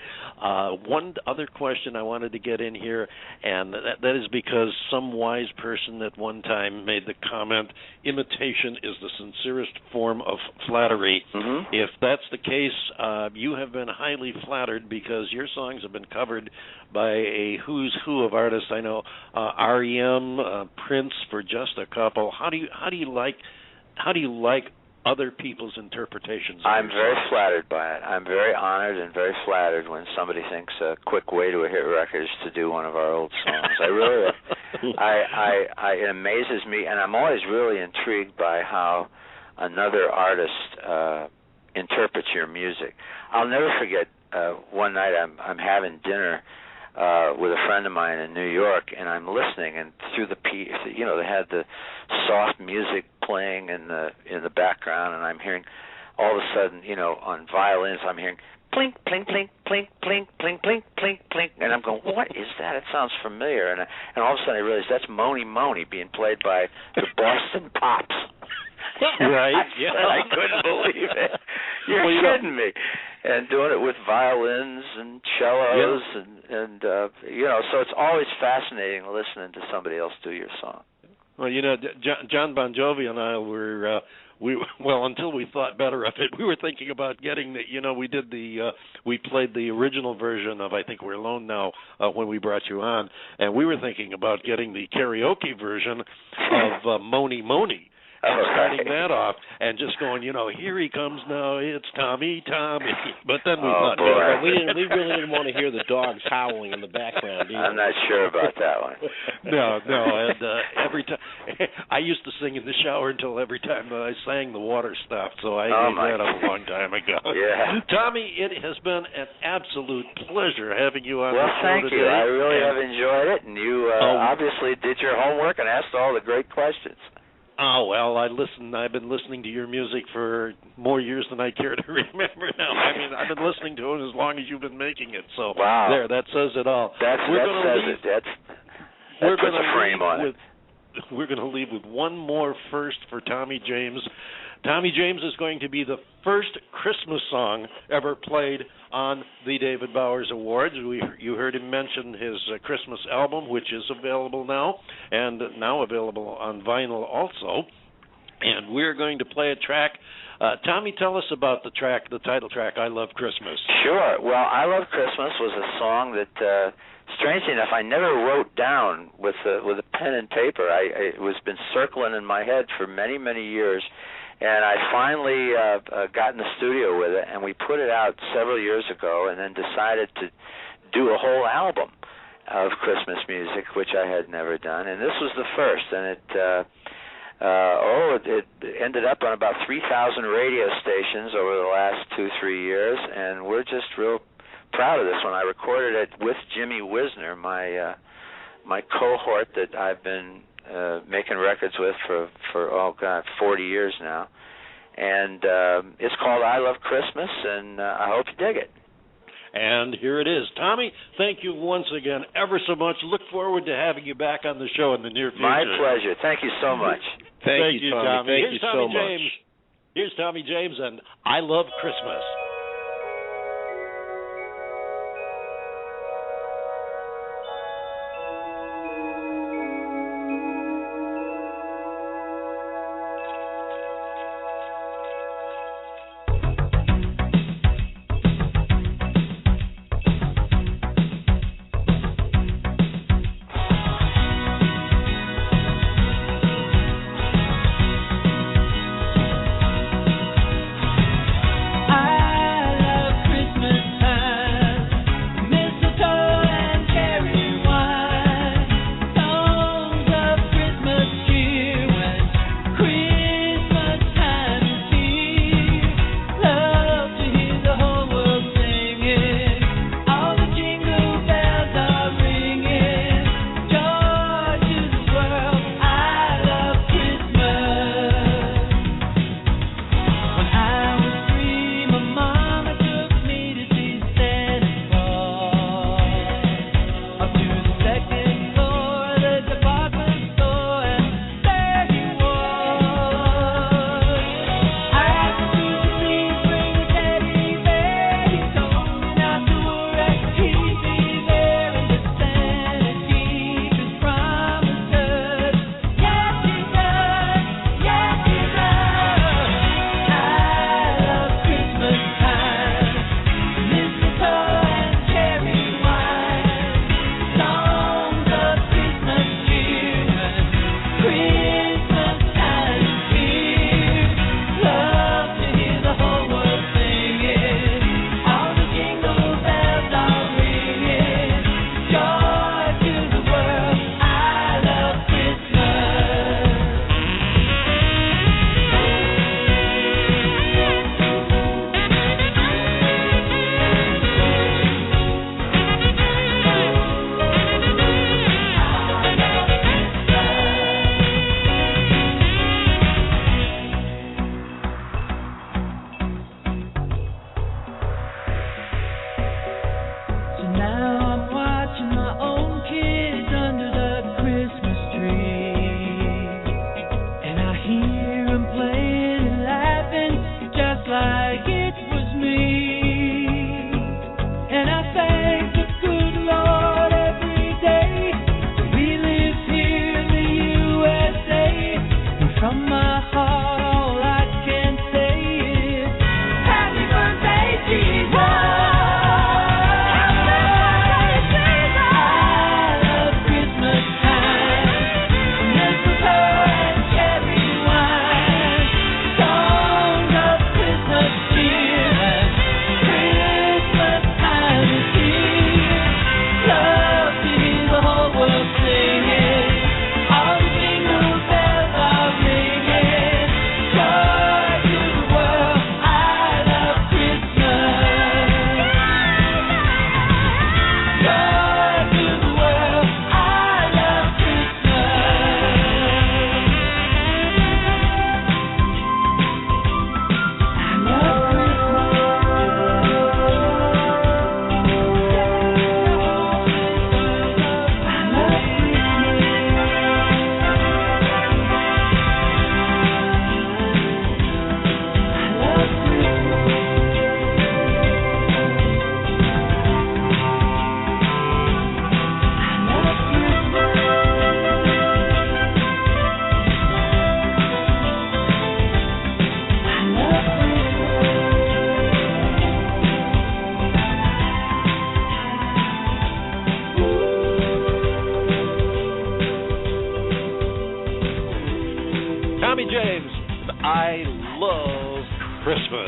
One other question I wanted to get in here, and that is because some wise person at one time made the comment, imitation is the sincerest form of flattery. Mm-hmm. If that's the case, you have been highly flattered because your songs have been covered by a who's who of artists. I know R.E.M., Prince, for just a couple. How do you like other people's interpretations? I'm very flattered by it. I'm very honored and very flattered when somebody thinks a quick way to a hit record is to do one of our old songs. I really, it amazes me, and I'm always really intrigued by how another artist interprets your music. I'll never forget one night I'm having dinner with a friend of mine in New York, and I'm listening, and through they had the soft music playing in the background, and I'm hearing all of a sudden, on violins, I'm hearing plink, plink, plink, plink, plink, plink, plink, plink, plink, and I'm going, what is that? It sounds familiar. And all of a sudden I realized that's Moni Moni being played by the Boston Pops. Right. Yeah. I couldn't believe it. You're kidding me. And doing it with violins and cellos, and so it's always fascinating listening to somebody else do your song. Well, John Bon Jovi and I were until we thought better of it, we were thinking about getting we played the original version of I Think We're Alone Now when we brought you on, and we were thinking about getting the karaoke version of Moni Moni. And starting that off and just going, here he comes now, it's Tommy. But then we thought, we really didn't want to hear the dogs howling in the background either. I'm not sure about that one. No, and every time I used to sing in the shower until every time I sang the water stopped, so I gave that up a long time ago. Yeah. Tommy, it has been an absolute pleasure having you on the show thank today. you. I really have enjoyed it, and you obviously did your homework and asked all the great questions. Oh, well, I've been listening to your music for more years than I care to remember now. I mean, I've been listening to it as long as you've been making it. So there, that says it all. That puts a frame on it. We're going to leave with one more first for Tommy James. Tommy James is going to be the first Christmas song ever played on the David Bowers Awards. You heard him mention his Christmas album, which is available now, and now available on vinyl also. And we're going to play a track. Tommy, tell us about the title track, I Love Christmas. Sure. Well, I Love Christmas was a song that, strangely enough, I never wrote down with a pen and paper. It was been circling in my head for many, many years. And I finally got in the studio with it, and we put it out several years ago, and then decided to do a whole album of Christmas music, which I had never done. And this was the first, and it ended up on about 3,000 radio stations over the last 2-3 years, and we're just real proud of this one. I recorded it with Jimmy Wisner, my cohort that I've been making records with for 40 years now, and it's called I Love Christmas, and I hope you dig it. And here it is. Tommy, thank you once again ever so much. Look forward to having you back on the show in the near future. My pleasure. Thank you so much. Thank you, Tommy. Thank you so much. Here's Tommy James and I Love Christmas. I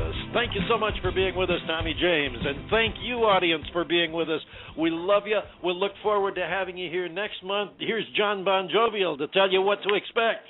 us. Thank you so much for being with us, Tommy James. And thank you, audience, for being with us. We love you. We'll look forward to having you here next month. Here's John Bon Jovial to tell you what to expect.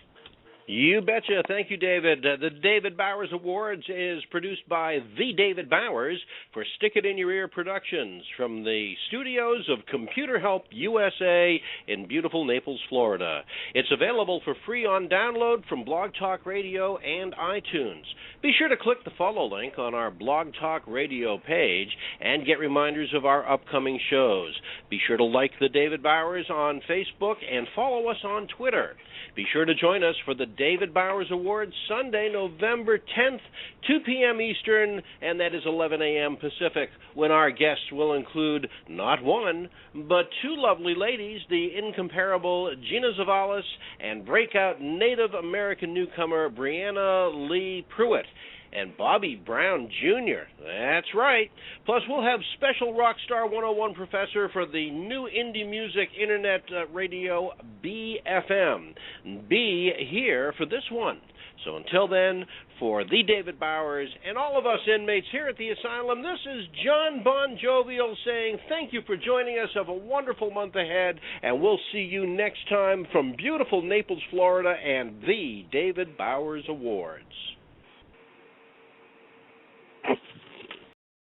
You betcha. Thank you, David. The David Bowers Awards is produced by The David Bowers for Stick It In Your Ear Productions from the studios of Computer Help USA in beautiful Naples, Florida. It's available for free on download from Blog Talk Radio and iTunes. Be sure to click the follow link on our Blog Talk Radio page and get reminders of our upcoming shows. Be sure to like The David Bowers on Facebook and follow us on Twitter. Be sure to join us for the David Bowers Awards Sunday, November 10th, 2 p.m. Eastern, and that is 11 a.m. Pacific, when our guests will include not one, but two lovely ladies, the incomparable Gina Zavalis and breakout Native American newcomer Brianna Lee Pruitt. And Bobby Brown Jr. That's right. Plus, we'll have special Rockstar 101 professor for the new indie music internet radio BFM. Be here for this one. So until then, for the David Bowers and all of us inmates here at the asylum, this is John Bon Jovial saying thank you for joining us. Have a wonderful month ahead, and we'll see you next time from beautiful Naples, Florida, and the David Bowers Awards.